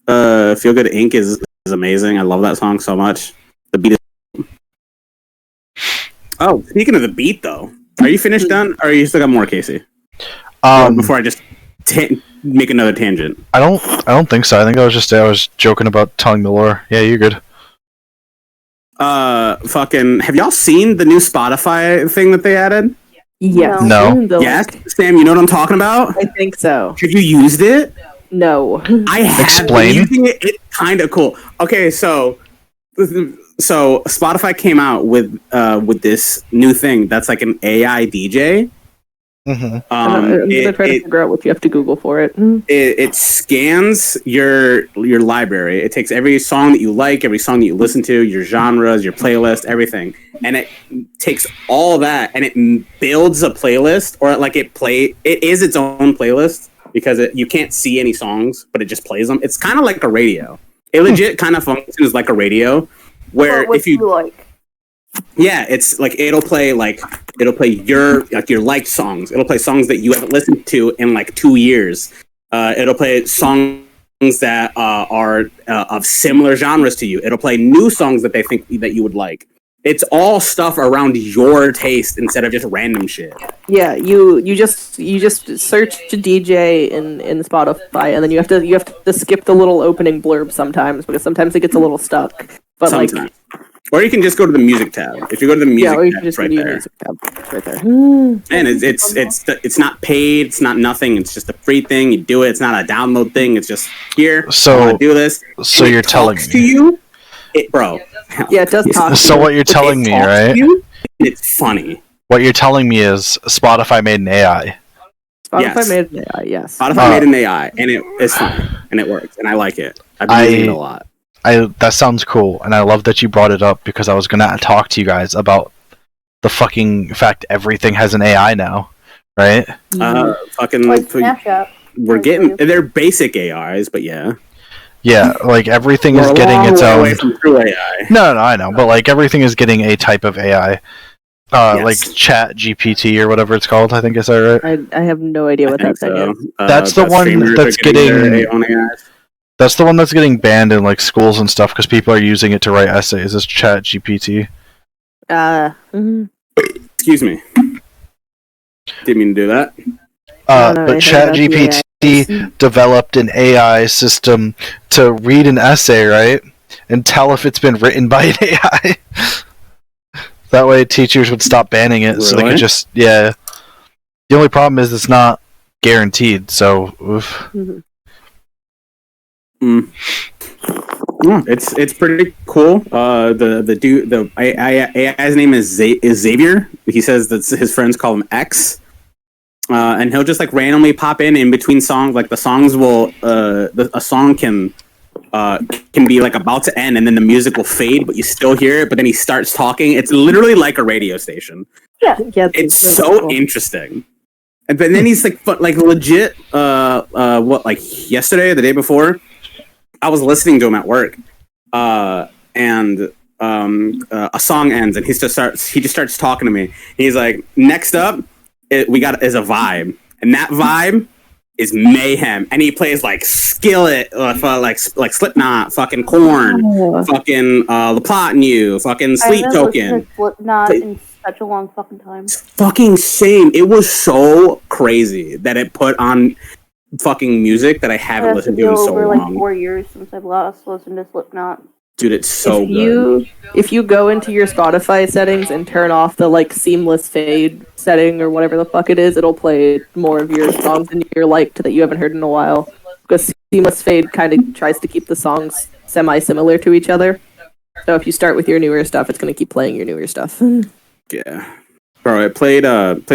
Feel Good Inc. is amazing. I love that song so much. The beat is... Oh, speaking of the beat, though, are you finished done, or you still got more, Casey? Before I just make another tangent. I don't think so. I think I was joking about telling the lore. Yeah, you're good. Fucking, have y'all seen the new Spotify thing that they added? Yes. No. Yes, Sam, you know what I'm talking about? I think so. Have you used it? No. I have been using it. It's kind of cool. Okay, so Spotify came out with this new thing that's like an AI DJ. Mm-hmm. I'm gonna try to figure out what you have to Google for it. It scans your library. It takes every song that you like, every song that you listen to, your genres, your playlist, everything, and it takes all that and it builds a playlist, or like it is its own playlist because you can't see any songs, but it just plays them. It's kind of like a radio. It legit kind of functions like a radio, where if you like. Yeah, it's like it'll play your liked songs. It'll play songs that you haven't listened to in like 2 years. It'll play songs that are of similar genres to you. It'll play new songs that they think that you would like. It's all stuff around your taste instead of just random shit. Yeah, you just search to DJ in Spotify, and then you have to skip the little opening blurb sometimes because sometimes it gets a little stuck. But sometimes. Or you can just go to the music tab. If you go to the music or you tab, can just it's right go to there. music tab. It's right there. And it's not paid. It's not nothing. It's just a free thing. You do it. It's not a download thing. It's just here. So I want to do this. So and you're it telling talks me, to you, bro. Yeah, it does talk. So what you're telling me, right? It's funny. What you're telling me is Spotify made an AI. Spotify made an AI, yes. Spotify made an AI, and it's funny, and it works, and I like it. I've been using it a lot. That sounds cool, and I love that you brought it up because I was gonna talk to you guys about the fucking fact everything has an AI now, right? Fucking Like Snapchat. they're basic AIs, but yeah. Yeah, like everything is getting its own. True AI. No, I know, but like everything is getting a type of AI. Yes. Like Chat GPT or whatever it's called. I think is that right? I have no idea what that thing is. That's the one that's getting. That's the one that's getting banned in like schools and stuff because people are using it to write essays. Is Chat GPT? Excuse me. Didn't mean to do that. But Chat GPT developed an AI system to read an essay, right, and tell if it's been written by an AI. That way, teachers would stop banning it, so they could just The only problem is it's not guaranteed. So, oof. Yeah, it's pretty cool. The AI's name is Xavier. He says that his friends call him X, and he'll just like randomly pop in between songs. Like the songs will, a song can be like about to end, and then the music will fade, but you still hear it. But then he starts talking. It's literally like a radio station. Yeah, it's so cool. Interesting. And then he's like legit. What, like yesterday or the day before? I was listening to him at work, and a song ends, and he just starts talking to me. He's like, "Next up, is a vibe, and that vibe is mayhem." And he plays like Skillet, like Slipknot, fucking Korn, fucking La Plot and You, fucking Sleep Token. Slipknot in such a long fucking time. Fucking shame. It was so crazy that it put on fucking music that I haven't listened to in so long. Like 4 years since I've last listened to Slipknot. Dude, it's so good. If you go into your Spotify settings and turn off the like seamless fade setting or whatever the fuck it is, it'll play more of your songs than you're liked that you haven't heard in a while. Because seamless fade kind of tries to keep the songs semi-similar to each other. So if you start with your newer stuff, it's going to keep playing your newer stuff. Yeah. Bro, I played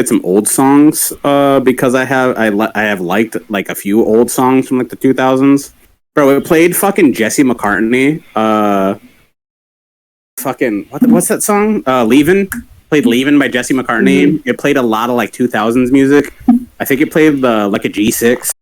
some old songs because I have liked like a few old songs from like the 2000s. Bro, it played fucking Jesse McCartney. Fucking what's that song? Leavin'. Played Leavin' by Jesse McCartney. Mm-hmm. It played a lot of like 2000s music. I think it played like a G6.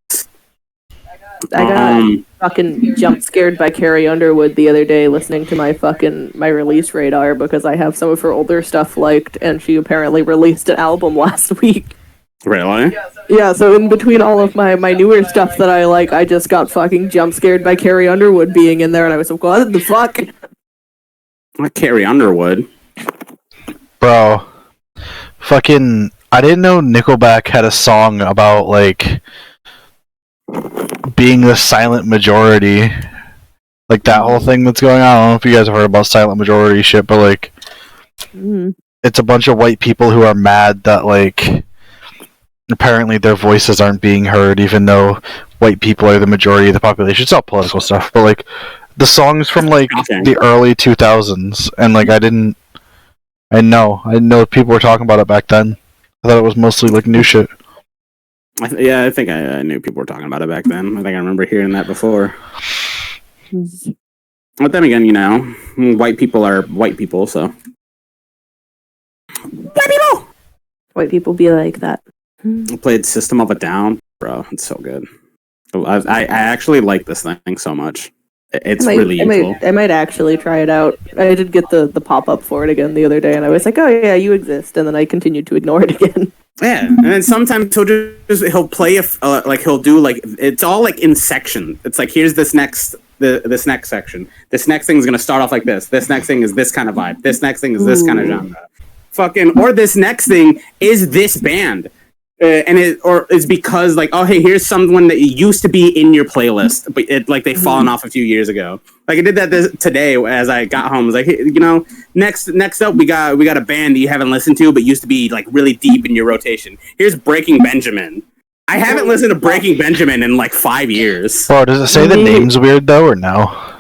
I got fucking jump scared by Carrie Underwood the other day listening to my release radar because I have some of her older stuff liked, and she apparently released an album last week. Really? Yeah, so in between all of my newer stuff that I like, I just got fucking jump scared by Carrie Underwood being in there, and I was like, what the fuck? Not Carrie Underwood. Bro, fucking, I didn't know Nickelback had a song about, like, being the silent majority. Like, that whole thing that's going on. I don't know if you guys have heard about silent majority shit, but, like, it's a bunch of white people who are mad that, like, apparently their voices aren't being heard, even though white people are the majority of the population. It's all political stuff, but, like, the songs from, like, the early 2000s, and, like, I didn't know people were talking about it back then. I thought it was mostly, like, new shit. I think I knew people were talking about it back then. I think I remember hearing that before. But then again, you know, white people are white people, so. White people! White people be like that. I played System of a Down. Bro, it's so good. I actually like this thing so much. It's really useful. I might actually try it out. I did get the pop-up for it again the other day, and I was like, oh yeah, you exist, and then I continued to ignore it again. Yeah, and then sometimes he'll play he'll do like it's all like in section. It's like here's this next section. This next thing is gonna start off like this. This next thing is this kind of vibe. This next thing is this kind of genre. Fucking or this next thing is this band. and it's because like, oh hey, here's someone that used to be in your playlist, but they've fallen off a few years ago. Like I did that today as I got home. I was like, hey, next up we got a band that you haven't listened to but used to be like really deep in your rotation. Here's Breaking Benjamin. I haven't listened to Breaking Benjamin in like 5 years. Bro, does it say the name's weird though or no?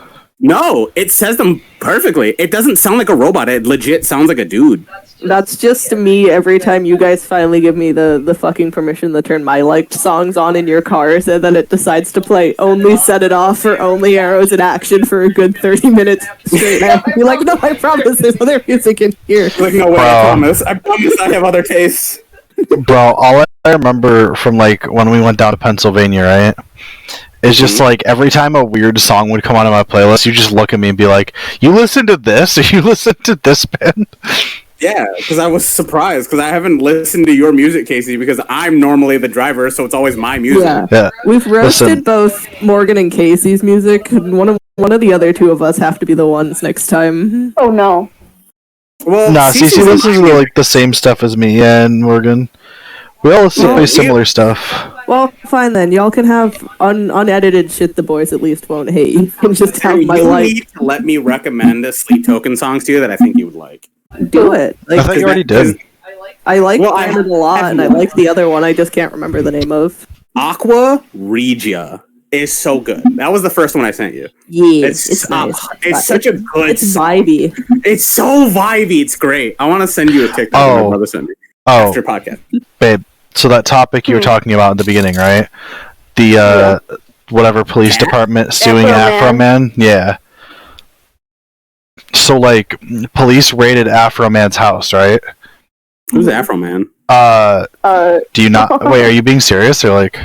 No, it says them perfectly. It doesn't sound like a robot. It legit sounds like a dude. That's just me every time you guys finally give me the fucking permission to turn my liked songs on in your cars, and then it decides to play Only Set It Off or Only Arrows in Action for a good 30 minutes straight. And I'll be like, no, I promise there's other music in here. Like, no way, I promise I have other tastes. Bro, all I remember from like when we went down to Pennsylvania, right? It's just like every time a weird song would come onto my playlist, you just look at me and be like, "You listen to this? Or you listen to this band?" Yeah, because I was surprised because I haven't listened to your music, Casey, because I'm normally the driver, so it's always my music. Yeah. We've roasted both Morgan and Casey's music. One of the other two of us have to be the ones next time. Oh no. Well, Nah, Cece listens to like the same stuff as me and Morgan. We all listen to pretty similar stuff. Well, fine then. Y'all can have unedited shit the boys at least won't hate. You can just have my life. You need to let me recommend Sleep Token songs to you that I think you would like. Do it. I thought you already did. I like it a lot, and I like the other one. I just can't remember the name of. Aqua Regia is so good. That was the first one I sent you. Yeah, it's nice. It's such a good. It's vibey. It's so vibey. It's great. I want to send you a TikTok. My brother sent me after podcast. Babe. So that topic you were talking about at the beginning, right? The whatever police department suing Afro Man. Yeah. So like, police raided Afro Man's house, right? Who's Afro Man? Do you not? Wait, are you being serious or like?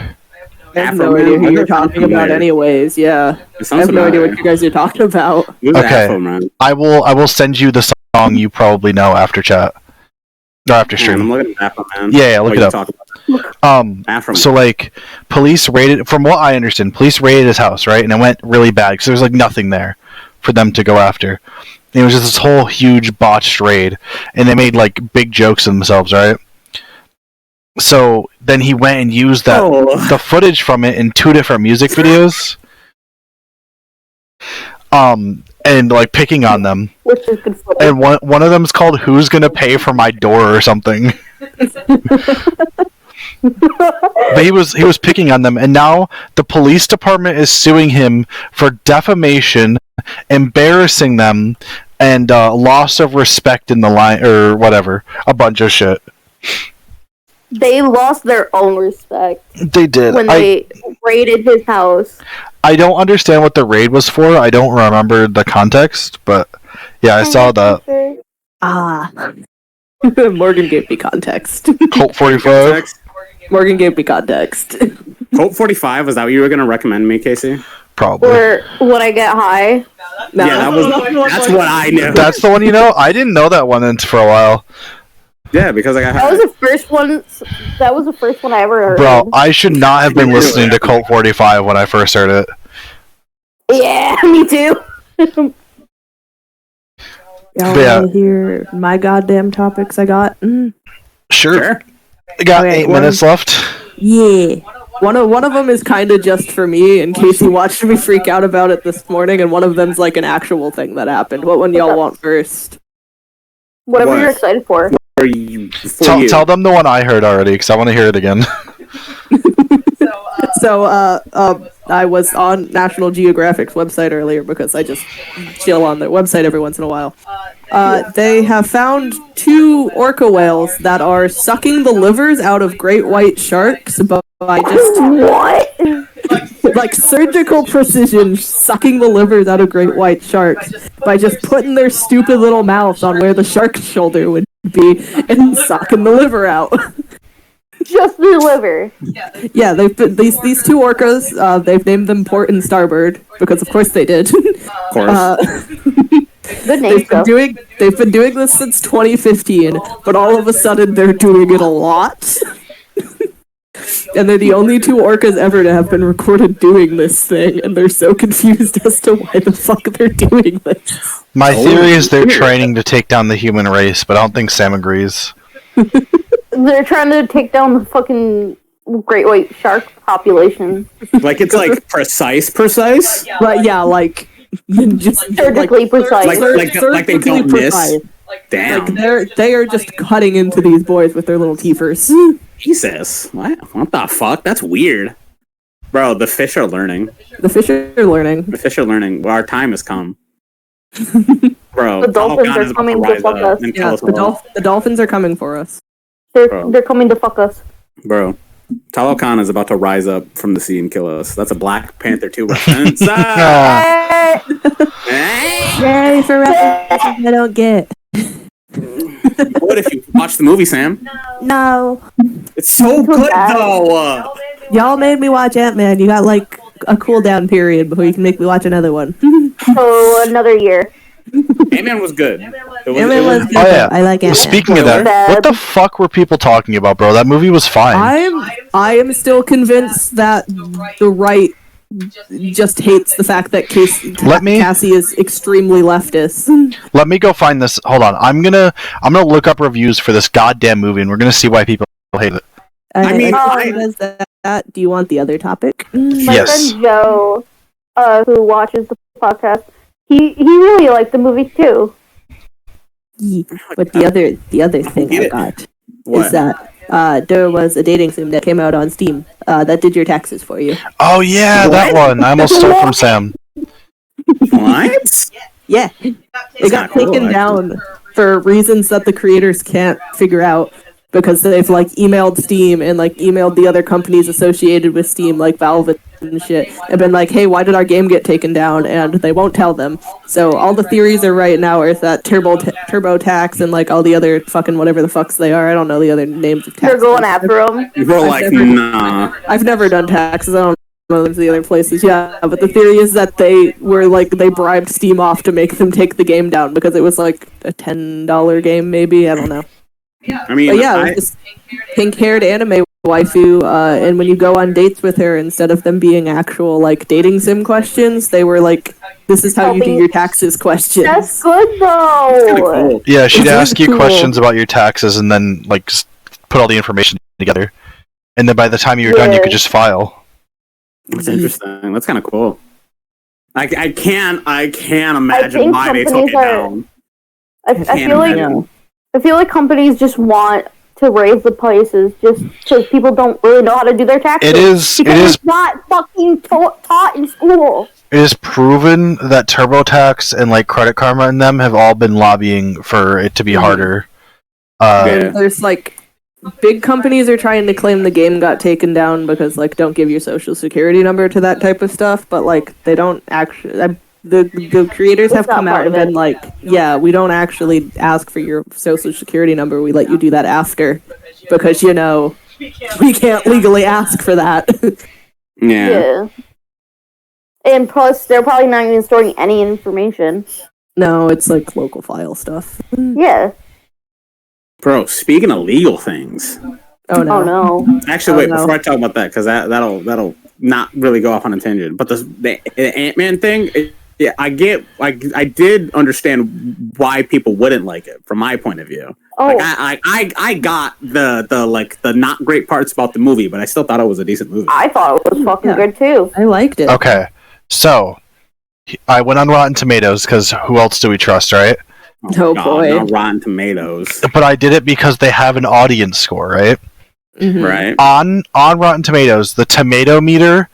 I have no idea who you're talking about, anyways. Yeah, I have no idea what you guys are talking about. Who's Afro Man? I will send you the song you probably know after chat. Or after stream. I'm looking at Afro Man. Yeah, look it up. So like, police raided. From what I understand, police raided his house, right? And it went really bad because there was like nothing there for them to go after. And it was just this whole huge botched raid, and they made like big jokes of themselves, right? So then he went and used the footage from it in 2 different music videos. And like picking on them. Which is good footage. And one of them is called "Who's Gonna Pay for My Door" or something. But he was picking on them, and now the police department is suing him for defamation, embarrassing them, and loss of respect in the line or whatever, a bunch of shit. They lost their own respect. They did when they raided his house. I don't understand what the raid was for. I don't remember the context, but yeah, I saw that. Morgan gave me context. Colt 45. Morgan gave me context. Colt 45, was that what you were going to recommend me, Casey? Probably. Or When I Get High. No. Yeah, that's what I knew. That's the one you know? I didn't know that one for a while. Yeah, because I got That was the first one. That was the first one I ever heard. Bro, I should not have been listening to Colt 45 when I first heard it. Yeah, me too. Y'all want to hear my goddamn topics I got? Sure. I got 8 minutes left. Yeah. One of them is kind of just for me, and Casey watched me freak out about it this morning, and one of them's like an actual thing that happened. What one y'all want first? Whatever you're excited for. Tell them the one I heard already, because I want to hear it again. So, I was on National Geographic's website earlier because I just chill on their website every once in a while. They have found 2 orca whales that are sucking the livers out of great white sharks by just... What? Like surgical precision, sucking the livers out of great white sharks by just putting their stupid little mouths on where the shark's shoulder would be and sucking the liver out. Just the liver. Yeah, they've been, these 2 orcas. They've named them Port and Starboard because, of course, they did. Of course. Good name. They've been doing this since 2015, but all of a sudden they're doing it a lot. And they're the only 2 orcas ever to have been recorded doing this thing, and they're so confused as to why the fuck they're doing this. My theory is they're training to take down the human race, but I don't think Sam agrees. They're trying to take down the fucking great white shark population. Like it's like precise. But yeah, like just Surgically precise. Like they don't miss. Damn. Like they are just cutting into these boys with their little teethers. Jesus. What the fuck? That's weird. Bro, the fish are learning. The fish are learning. The fish are learning. Well, our time has come. Bro, The dolphins are coming to fuck us. Yeah, the dolphins are coming for us. They're coming to fuck us. Bro, Talokan is about to rise up from the sea and kill us. That's a Black Panther 2 reference. Ah! Yay for references I don't get. What if you watch the movie, Sam? No. It's so good though. Y'all made me watch Ant-Man. You got like a cooldown period before you can make me watch another one. So another year. Ant-Man was good. Ant-Man was good. Oh yeah. I like Ant-Man. Speaking of that, what the fuck were people talking about, bro? That movie was fine. I am still convinced that the right just hates the fact that Cassie is extremely leftist. Let me go find this. Hold on. I'm gonna look up reviews for this goddamn movie, and we're gonna see why people hate it. Do you want the other topic? My friend Joe, who watches the podcast, he really liked the movie too. But the other thing I got is that there was a dating sim that came out on Steam that did your taxes for you. Oh yeah, that one. I almost stole from Sam. What? Yeah, it got taken down for reasons that the creators can't figure out. Because they've like emailed Steam and like emailed the other companies associated with Steam, like Valve and shit, and been like, "Hey, why did our game get taken down?" And they won't tell them. So all the theories are right now is that TurboTax and like all the other fucking whatever the fucks they are. I don't know the other names of tax. They're going after them. We're like, nah. I've never done taxes. I don't know the other places. Yeah, but the theory is that they bribed Steam off to make them take the game down because it was like a $10 game, maybe. I don't know. I mean, but yeah, just pink-haired anime waifu, and when you go on dates with her, instead of them being actual like dating sim questions, they were like, "This is how you do your taxes" questions. That's good though. Cool. Yeah, she'd ask you questions about your taxes, and then like put all the information together, and then by the time you were done, you could just file. That's interesting. That's kind of cool. I can't imagine why they took it down. I feel like companies just want to raise the prices just because people don't really know how to do their taxes. It is not fucking taught in school. It is proven that TurboTax and like Credit Karma and them have all been lobbying for it to be harder. There's like big companies are trying to claim the game got taken down because like don't give your social security number to that type of stuff, but like they don't actually. The creators have come out and been like, yeah, we don't actually ask for your social security number. We let you do that after because, you know, we can't legally ask for that. Yeah. And plus, they're probably not even storing any information. No, it's like local file stuff. Yeah. Bro, speaking of legal things. Oh no. Actually, before I talk about that, because that'll not really go off on a tangent. But the Ant-Man thing... Yeah, I did understand why people wouldn't like it from my point of view. Oh. Like I got the not great parts about the movie, but I still thought it was a decent movie. I thought it was fucking good too. I liked it. Okay, so I went on Rotten Tomatoes because who else do we trust, right? Oh boy, not Rotten Tomatoes. But I did it because they have an audience score, right? Mm-hmm. Right. On Rotten Tomatoes, the tomato meter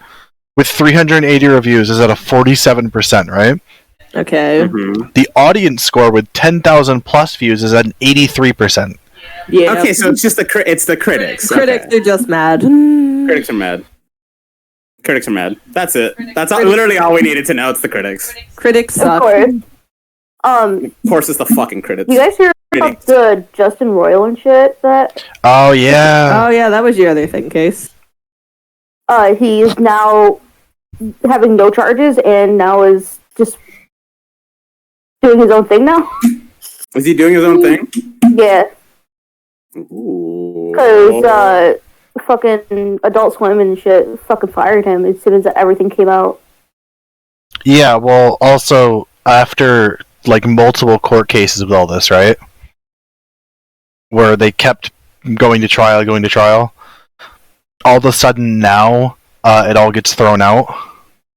with 380 reviews is at a 47%, right? Okay. Mm-hmm. The audience score with 10,000 plus views is at an 83%. Yeah. Okay, so it's just the critics. Critics are just mad. Critics are mad. Critics are mad. That's it. That's literally all we needed to know. It's the critics. Critics suck. Of course, it's the fucking critics. You guys hear about the Justin Roiland and shit? Oh yeah. Oh yeah, that was your other thing, Case. He's now having no charges and now is just doing his own thing now. Is he doing his own thing? Yeah. Ooh. Because fucking Adult Swim and shit fucking fired him as soon as everything came out. Yeah, well, also after like multiple court cases with all this, right? Where they kept going to trial. All of a sudden now, it all gets thrown out.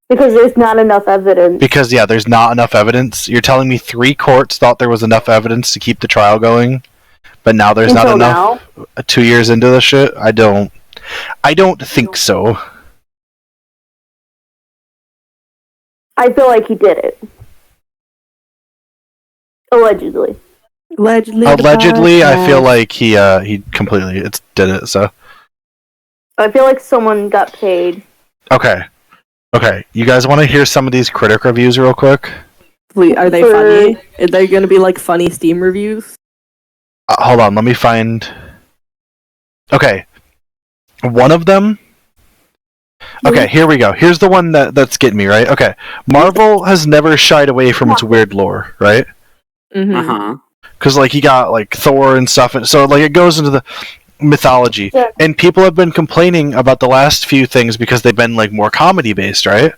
Because there's not enough evidence. Because, yeah, there's not enough evidence. You're telling me 3 courts thought there was enough evidence to keep the trial going, but now there's not enough? Now? 2 years into the shit? I don't think so. I feel like he did it. Allegedly. Allegedly, I feel like he completely did it, so. I feel like someone got paid. Okay, you guys want to hear some of these critic reviews real quick? Are they funny? Are they going to be like funny Steam reviews? Hold on, let me find... Okay, one of them... Okay, here we go. Here's the one that's getting me, right? Okay, Marvel has never shied away from its weird lore, right? Mm-hmm. Uh-huh. Because, like, you got, like, Thor and stuff, and so, like, it goes into the mythology. Yeah. And people have been complaining about the last few things because they've been, like, more comedy-based, right?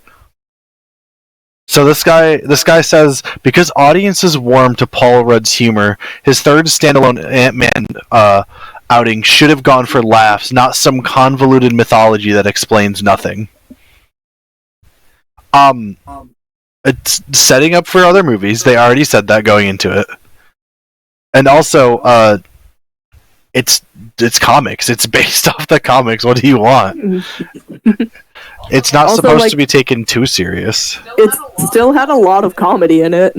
So this guy says, because audiences warm to Paul Rudd's humor, his third standalone Ant-Man outing should have gone for laughs, not some convoluted mythology that explains nothing. It's setting up for other movies. They already said that going into it. And also, it's comics. It's based off the comics. What do you want? It's not also, supposed to be taken too serious. It still had a lot of comedy in it.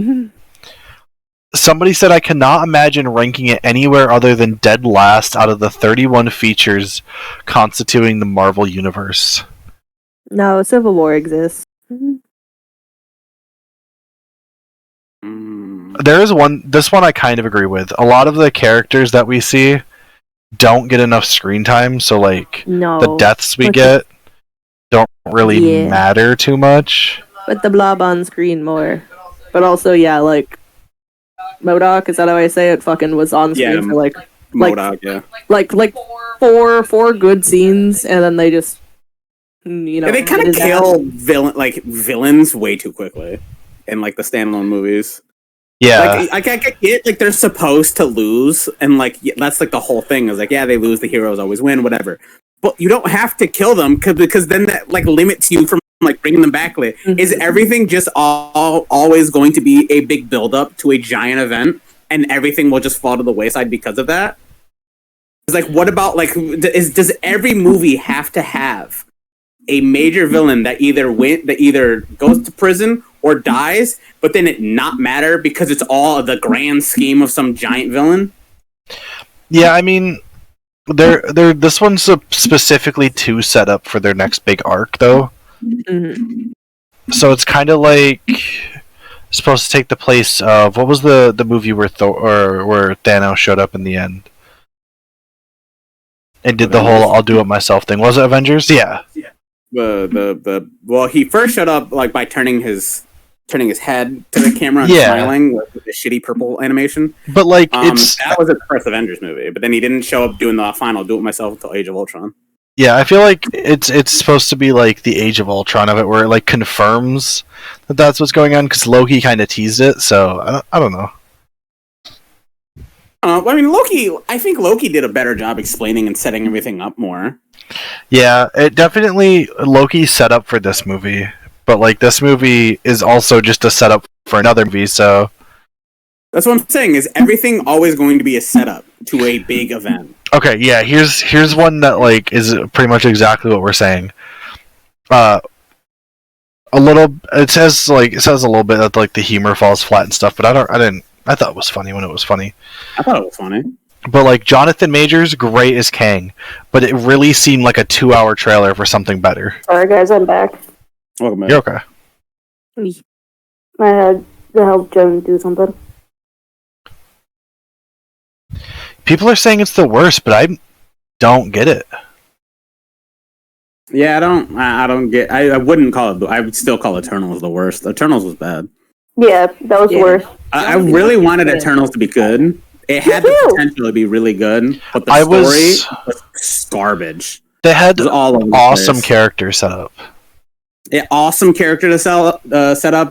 Somebody said, I cannot imagine ranking it anywhere other than dead last out of the 31 features constituting the Marvel Universe. No, Civil War exists. There is this one I kind of agree with. A lot of the characters that we see don't get enough screen time, so like the deaths we get don't really matter too much. But the blob on screen more. But also, yeah, like MODOK, is that how I say it? Fucking was on screen for like MODOK, yeah. Like four good scenes, and then they just they kind of kill villains way too quickly in like the standalone movies. Yeah, like I get like they're supposed to lose, and like that's like the whole thing is like they lose, the heroes always win, whatever. But you don't have to kill them because then that like limits you from like bringing them back. Like, is everything just always going to be a big build up to a giant event, and everything will just fall to the wayside because of that? It's like, what about like does every movie have to have a major villain that either goes to prison or dies, but then it not matter because it's all the grand scheme of some giant villain? Yeah, I mean, this one's specifically to set up for their next big arc, though. Mm-hmm. So it's kind of like supposed to take the place of what was the movie where where Thanos showed up in the end and did the whole "I'll do it myself" thing. Was it Avengers? Yeah. Well, he first showed up like by turning his head to the camera and smiling with the shitty purple animation. But like that was the first Avengers movie, but then he didn't show up doing the final "do it myself" until Age of Ultron. Yeah, I feel like it's supposed to be like the Age of Ultron of it, where it like confirms that that's what's going on, because Loki kind of teased it. So I don't know. I mean, I think Loki did a better job explaining and setting everything up more. Yeah, it definitely Loki set up for this movie, but like this movie is also just a setup for another movie. So that's what I'm saying. Is everything always going to be a setup to a big event? Okay, yeah. Here's one that like is pretty much exactly what we're saying. It says a little bit that like the humor falls flat and stuff, but I thought it was funny when it was funny. I thought it was funny. But like Jonathan Majors, great as Kang, but it really seemed like a 2-hour trailer for something better. Sorry guys, I'm back. Welcome back. You're okay. I had to help Joan do something. People are saying it's the worst, but I don't get it. Yeah, I don't get. I wouldn't call it. I would still call Eternals the worst. Eternals was bad. Yeah, that was worse. I really wanted Eternals to be good. It had the potential to be really good, but the story was garbage. They had awesome character set up. Yeah, awesome character to set up.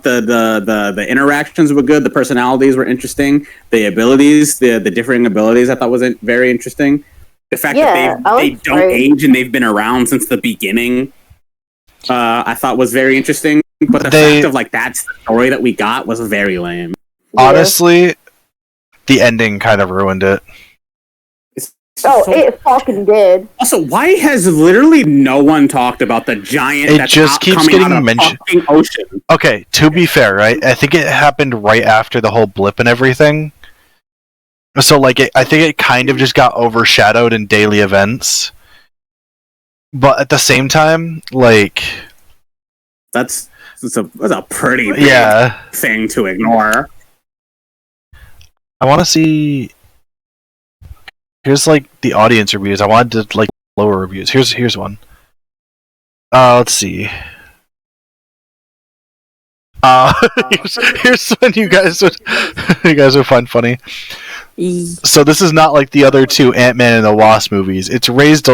The interactions were good. The personalities were interesting. The abilities, the differing abilities, I thought was very interesting. The fact Yeah, that they Alex, don't right. age and they've been around since the beginning, I thought was very interesting. But the fact of like that's the story that we got was very lame. Honestly, the ending kind of ruined it. It fucking did. Also, why has literally no one talked about the giant? It that's just keeps coming getting out of mentioned. fucking ocean. Okay, to be fair, right? I think it happened right after the whole blip and everything. So, like, I think it kind of just got overshadowed in daily events. But at the same time, like... That's a pretty big thing to ignore. I want to see... Here's, like, the audience reviews. I wanted to, like, lower reviews. Here's one. Let's see. Here's one you guys would find funny. So this is not like the other two Ant-Man and the Wasp movies. It's raised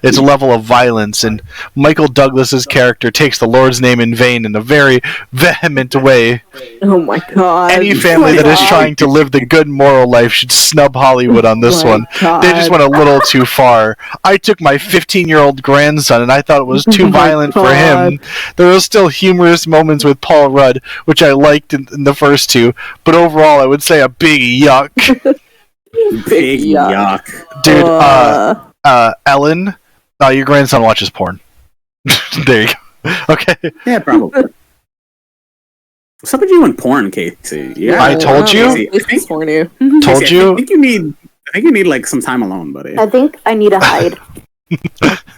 its level of violence, and Michael Douglas's character takes the Lord's name in vain in a very vehement way. Oh my god. Any family that is trying to live the good moral life should snub Hollywood on this one. God. They just went a little too far. I took my 15-year-old grandson and I thought it was too violent for him. There were still humorous moments with Paul Rudd, which I liked in the first two, but overall I would say a big yuck. Big yuck. Dude, Ellen, your grandson watches porn. There you go. Okay. Yeah, probably. What's up with you and porn, Casey? Yeah, I told you. Told you. I think you need like some time alone, buddy. I think I need a hide.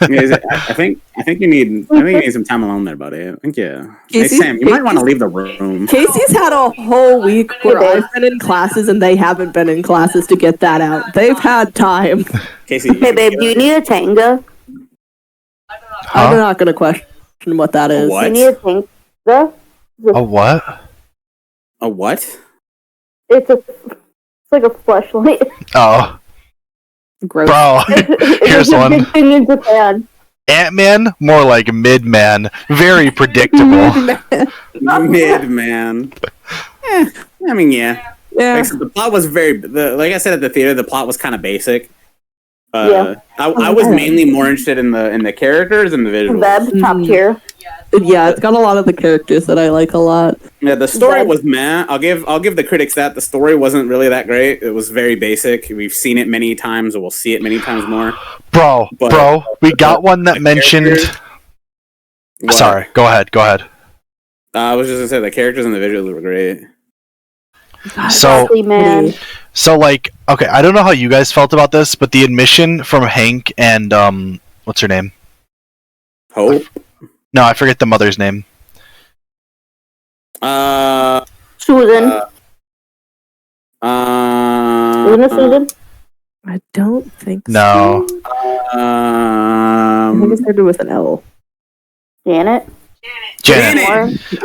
I think you need some time alone there, buddy. I think Hey Casey, Sam, you might want to leave the room. Casey's had a whole week where I've been in classes and they haven't been in classes to get that out. They've had time. Casey, Hey babe, do you need a Tanga? I'm not going to question what that is. What? Do you need a Tanga? A what? A what? It's like a fleshlight. Oh. Gross. Bro, here's one. Big thing in Japan. Ant-Man, more like mid-man. Very predictable. Mid-man. I mean, yeah. Yeah. Like, the plot was like I said at the theater, the plot was kind of basic. Yeah. I was mainly more interested in the characters and the visuals. Web, top tier. Yeah, it's got a lot of the characters that I like a lot. Yeah, the story was meh. I'll give the critics that. The story wasn't really that great. It was very basic. We've seen it many times, or we'll see it many times more. Bro, we got one that mentioned... Sorry, go ahead. I was just gonna say, the characters and the visuals were great. Exactly, man. So, like, okay, I don't know how you guys felt about this, but the admission from Hank and, what's her name? Hope? No, I forget the mother's name. Susan. Isn't it Susan? I don't think so. No. I think it started with an L. Janet.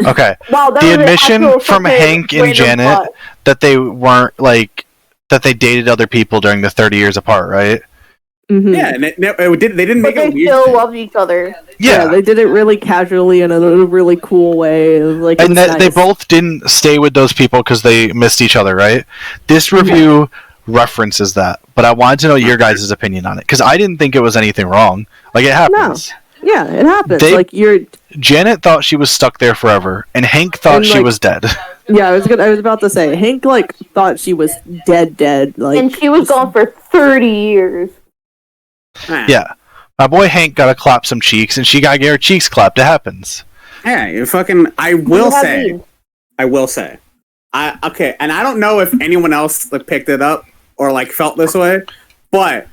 Okay. Wow, that the was admission from Hank and random Janet plot. that they weren't, like, that they dated other people during the 30 years apart, right? Mm-hmm. Yeah, and they didn't But make it they weird. still loved each other. Yeah. They did it really casually and in a really cool way. Like, And nice. they both didn't stay with those people because they missed each other, right? This review references that, but I wanted to know your guys' opinion on it because I didn't think it was anything wrong. Like, it happens. No. Yeah, it happens. Janet thought she was stuck there forever, and Hank thought she was dead. Yeah, I was about to say Hank thought she was dead. Like, And she was gone for 30 years. Yeah. My boy Hank got to clap some cheeks, and she got to get her cheeks clapped. It happens. Yeah, you fucking... I will say... Okay, and I don't know if anyone else picked it up or felt this way, but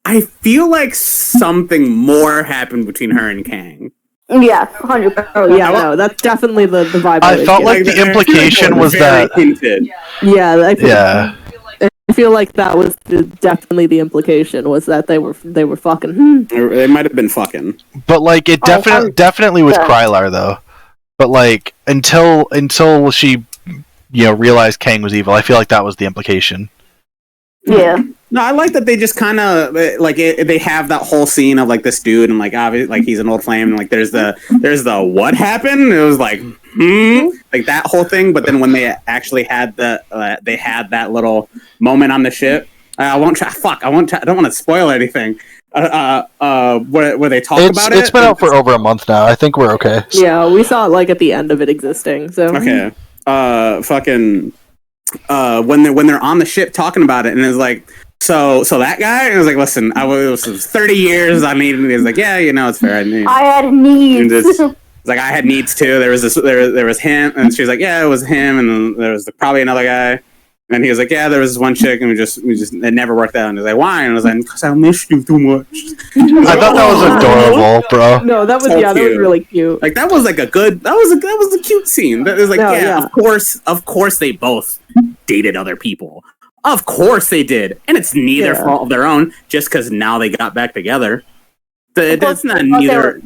I feel like something more happened between her and Kang. Yeah, 100%. Oh yeah, no, that's definitely the vibe. I felt like the implication was that. Hinted. Yeah, I feel like that was definitely the implication was that they were fucking. They might have been fucking. But it definitely with Krylar though. But until she, realized Kang was evil, I feel like that was the implication. Yeah. No, I like that they just kind of they have that whole scene of this dude and obviously he's an old flame and there's the what happened. It was that whole thing. But then when they actually had they had that little moment on the ship I won't. I won't. I don't want to spoil anything. Where they talk about it. It's been out for over a month now. I think we're okay. Yeah, we saw it like at the end of it existing. So okay. When they're on the ship talking about it, and it's like, so that guy, and I was like, listen, it was 30 years. I needed. He was like, yeah, it's fair. I had needs. It's like I had needs too. There was him, and she was like, yeah, it was him, and then there was probably another guy. And he was like, yeah, there was this one chick, and we just it never worked out. And he was like, why? And I was like, because I miss you too much. I thought that was adorable, bro. No, that was so that was really cute. Like that was like that was a cute scene. That was like, of course they both dated other people. Of course they did, and it's neither fault of their own. Just because now they got back together, that's not neither.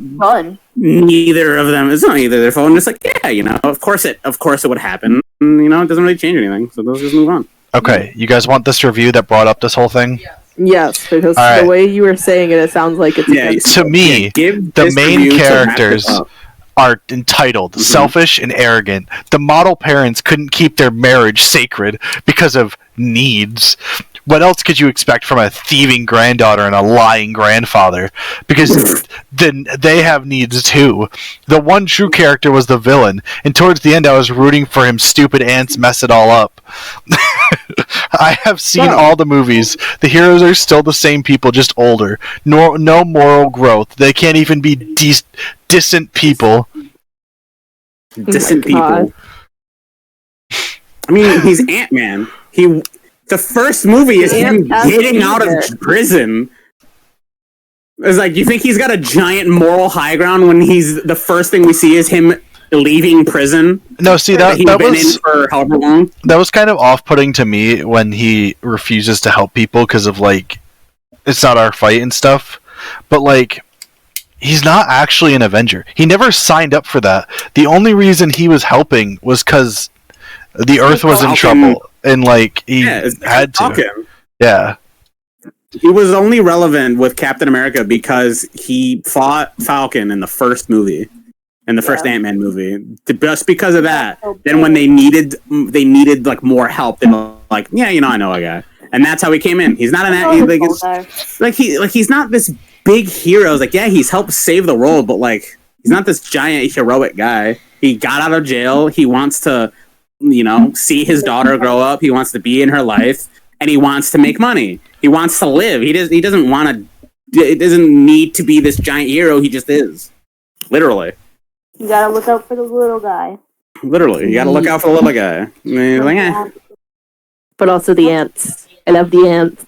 Neither of them. It's not either their fault. And it's like, yeah, of course it would happen. It doesn't really change anything, so let's just move on. Okay, you guys want this review that brought up this whole thing? Yes, because the way you were saying it sounds like it's to me, the main characters are entitled, selfish, and arrogant. The model parents couldn't keep their marriage sacred because of needs. What else could you expect from a thieving granddaughter and a lying grandfather? Because then they have needs too. The one true character was the villain, and towards the end I was rooting for him stupid aunts mess it all up. I have seen all the movies. The heroes are still the same people, just older. No moral growth. They can't even be decent people. Decent people. I mean, he's Ant-Man. The first movie is him getting out of prison. It's like, you think he's got a giant moral high ground when the first thing we see is him leaving prison? No, see, that was in for however long. That was kind of off-putting to me when he refuses to help people because of it's not our fight and stuff. But he's not actually an Avenger. He never signed up for that. The only reason he was helping was because the Earth was in trouble. And he had to. Falcon. Yeah. He was only relevant with Captain America because he fought Falcon in the first movie, in the first Ant-Man movie. Just because of that. Then when they needed more help, they were like, I know a guy, and that's how he came in. He's not he's not this big hero. It's he's helped save the world, but he's not this giant heroic guy. He got out of jail. He wants to see his daughter grow up. He wants to be in her life, and he wants to make money. He wants to live. He doesn't want to. It doesn't need to be this giant hero. He just is. Literally. You gotta look out for the little guy. Literally, you gotta look out for the little guy. But also the ants. I love the ants.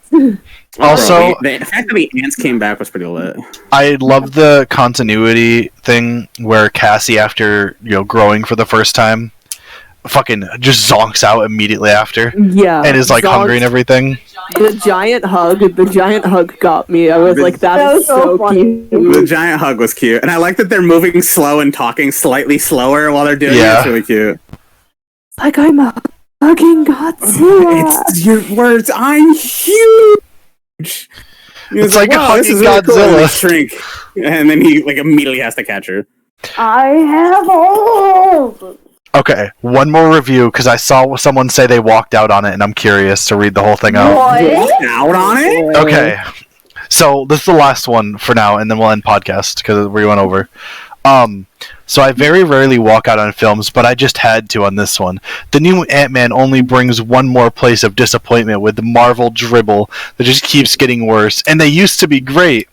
Also, the fact that the ants came back was pretty lit. I love the continuity thing where Cassie, after growing for the first time, fucking just zonks out immediately after. Yeah. And is hungry and everything. The giant hug got me. I was like, that is so cute. The giant hug was cute. And I like that they're moving slow and talking slightly slower while they're doing it. It's really cute. I'm hugging Godzilla. It's your words. I'm huge. It's like hugging Godzilla. Cool. Shrink. And then he immediately has to catch her. I have all. Okay, one more review, because I saw someone say they walked out on it, and I'm curious to read the whole thing out. Walked out on it? Okay, so this is the last one for now, and then we'll end podcast, because we went over. So I very rarely walk out on films, but I just had to on this one. The new Ant-Man only brings one more place of disappointment with the Marvel dribble that just keeps getting worse, and they used to be great.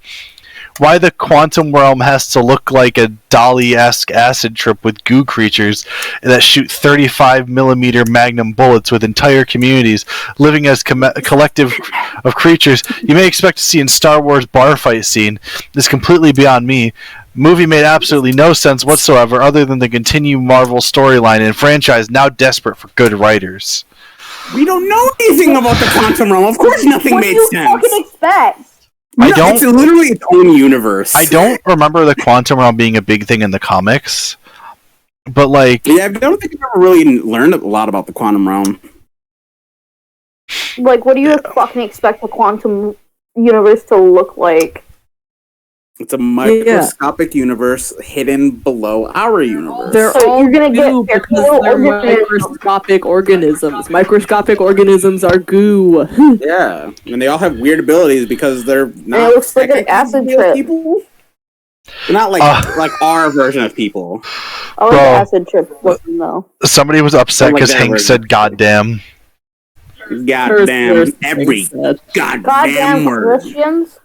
Why the quantum realm has to look like a Dali-esque acid trip with goo creatures that shoot 35mm magnum bullets with entire communities living as a collective of creatures you may expect to see in Star Wars bar fight scene is completely beyond me. Movie made absolutely no sense whatsoever other than the continued Marvel storyline and franchise now desperate for good writers. We don't know anything about the quantum realm. Of course nothing made sense. What do you fucking expect? It's literally its own universe. I don't remember the quantum realm being a big thing in the comics, but yeah, I don't think I've ever really learned a lot about the quantum realm. What do you fucking expect the quantum universe to look like? It's a microscopic universe hidden below our universe. They're So all you're gonna get goo because they're microscopic organisms. Microscopic organisms are goo. Yeah, and they all have weird abilities because they're not. And it looks like an acid trip. People. They're not like our version of people. I like acid trip looking though. Somebody was upset because Hank said "goddamn." Goddamn every goddamn word. Christians.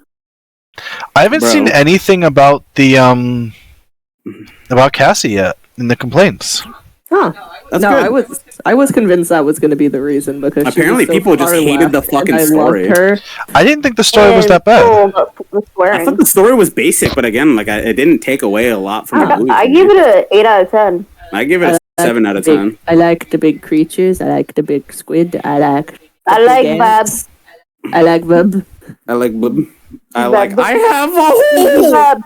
I haven't seen anything about the about Cassie yet in the complaints. Huh. That's no, good. I was convinced that was going to be the reason because apparently people just hated the fucking story. I didn't think the story was that bad. I thought the story was basic, but again, like it didn't take away a lot from the movie. I give it an 8 out of 10. I give it a 7 out of 10. I like the big creatures. I like the big squid. I like Babs. I like Bub. I like Bub. I have a hole.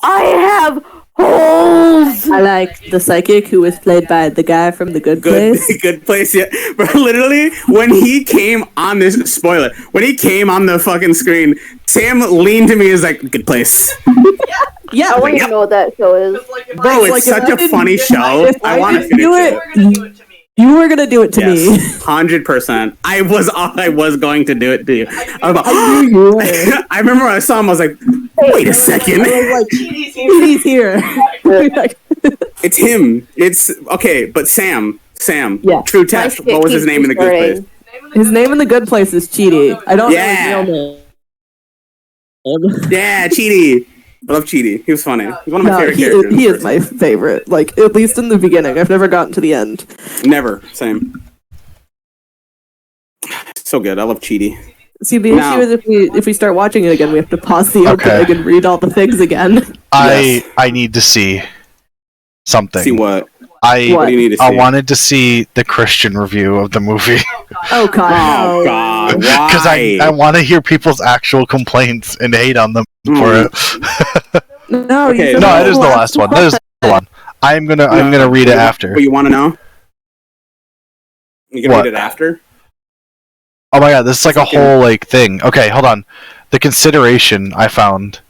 I have holes. I like the psychic who was played by the guy from The Good Place. Good Place, yeah. But literally, when he came on this spoiler, when he came on the fucking screen, Sam leaned to me and was like, "Good Place." Yeah, I don't even know what that show is. Bro, it's such a funny show. I want to finish it. You were gonna do it to me. 100%. I was going to do it to you. I was like, I knew you were. I remember when I saw him, I was like, wait a second. I was like, he's here. It's him. It's okay, but Sam. Yeah. True test. What was his name in The Good Place? His name in The Good Place is Cheaty. I don't know his real name. Yeah, Cheaty. I love Cheaty. He was funny. He's one of my favorite characters. He is my favorite. Like, at least in the beginning. I've never gotten to the end. Never. Same. So good. I love Cheaty. See, the issue is if we start watching it again, we have to pause the opening and read all the things again. I need to see something. See what? What do you need to see? I wanted to see the Christian review of the movie. Oh god. Oh god. Why? Because I want to hear people's actual complaints and hate on them for it. No, okay, no, it is the last one. That is the one. I'm gonna read it after. What you want to know? You gonna read it after? Oh my god, this is like a whole like thing. Okay, hold on. The consideration I found.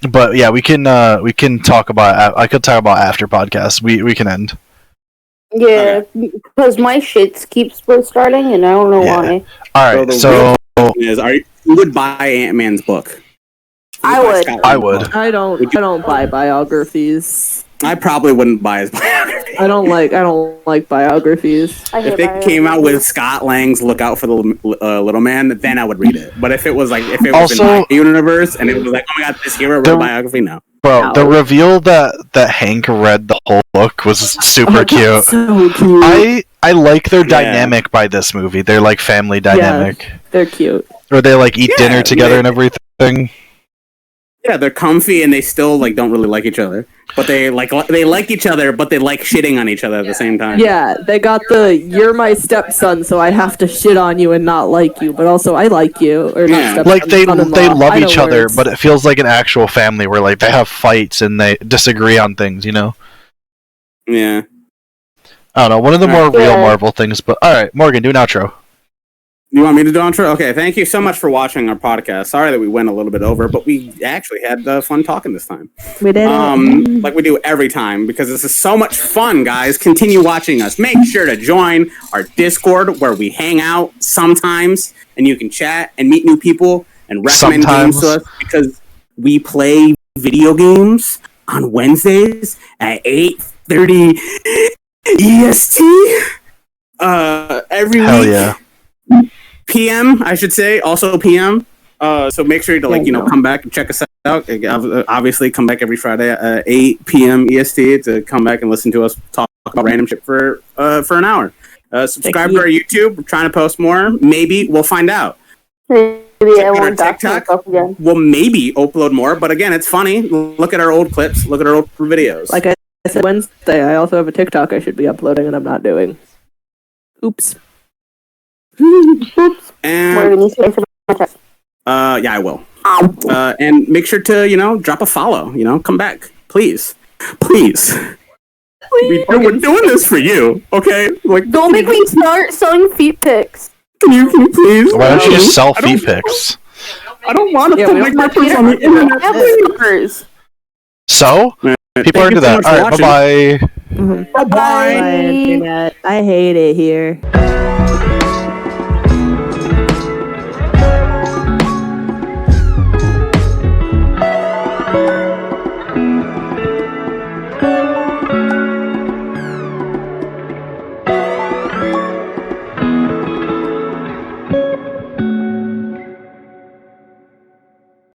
But yeah, we can talk about. I could talk about after podcast. We can end. Yeah, because my shit keeps starting, and I don't know why. All right, so you would buy Ant-Man's book? I would. I don't buy biographies. I probably wouldn't buy his biography. I don't like biographies. If they came out with Scott Lang's "Look Out for the Little Man," then I would read it. But if it was in my universe and it was like, "Oh my god, this hero wrote a biography," no. Bro, the reveal that Hank read the whole book was super cute. So cute. I like their dynamic by this movie. They're like family dynamic. Yeah, they're cute. Or they like eat dinner together and everything. Yeah, they're comfy and they still like don't really like each other, but they like each other, but they like shitting on each other at the same time. Yeah, they got you're my stepson, so I have to shit on you and not like you, but also I like you. Or not like they love each other, but it feels like an actual family where like they have fights and they disagree on things, you know? Yeah. I don't know, one of the more real Marvel things, but alright, Morgan, do an outro. You want me to do an outro? Okay, thank you so much for watching our podcast. Sorry that we went a little bit over, but we actually had fun talking this time. We did. Like we do every time, because this is so much fun, guys. Continue watching us. Make sure to join our Discord where we hang out sometimes, and you can chat and meet new people and recommend games to us, because we play video games on Wednesdays at 8:30 EST every Hell week. Yeah. PM, I should say, also PM. So make sure to come back and check us out. Obviously, come back every Friday at 8 p.m. EST to come back and listen to us talk about random shit for an hour. Subscribe to our YouTube. We're trying to post more. Maybe we'll find out. Maybe I won't TikTok. We'll maybe upload more, but again, it's funny. Look at our old clips. Look at our old videos. Like I said Wednesday, I also have a TikTok I should be uploading, and I'm not doing. Oops. And yeah, I will. And make sure to drop a follow. Come back, please. We're doing this for you, okay? Like, don't make me start selling feet pics. Can you please? Why don't you just sell feet pics? I don't want to Yeah, put we my don't grippers on the internet. Everyone's. So, people are Thank into you so that. much All for right, watching. bye-bye. Bye, internet. I hate it here.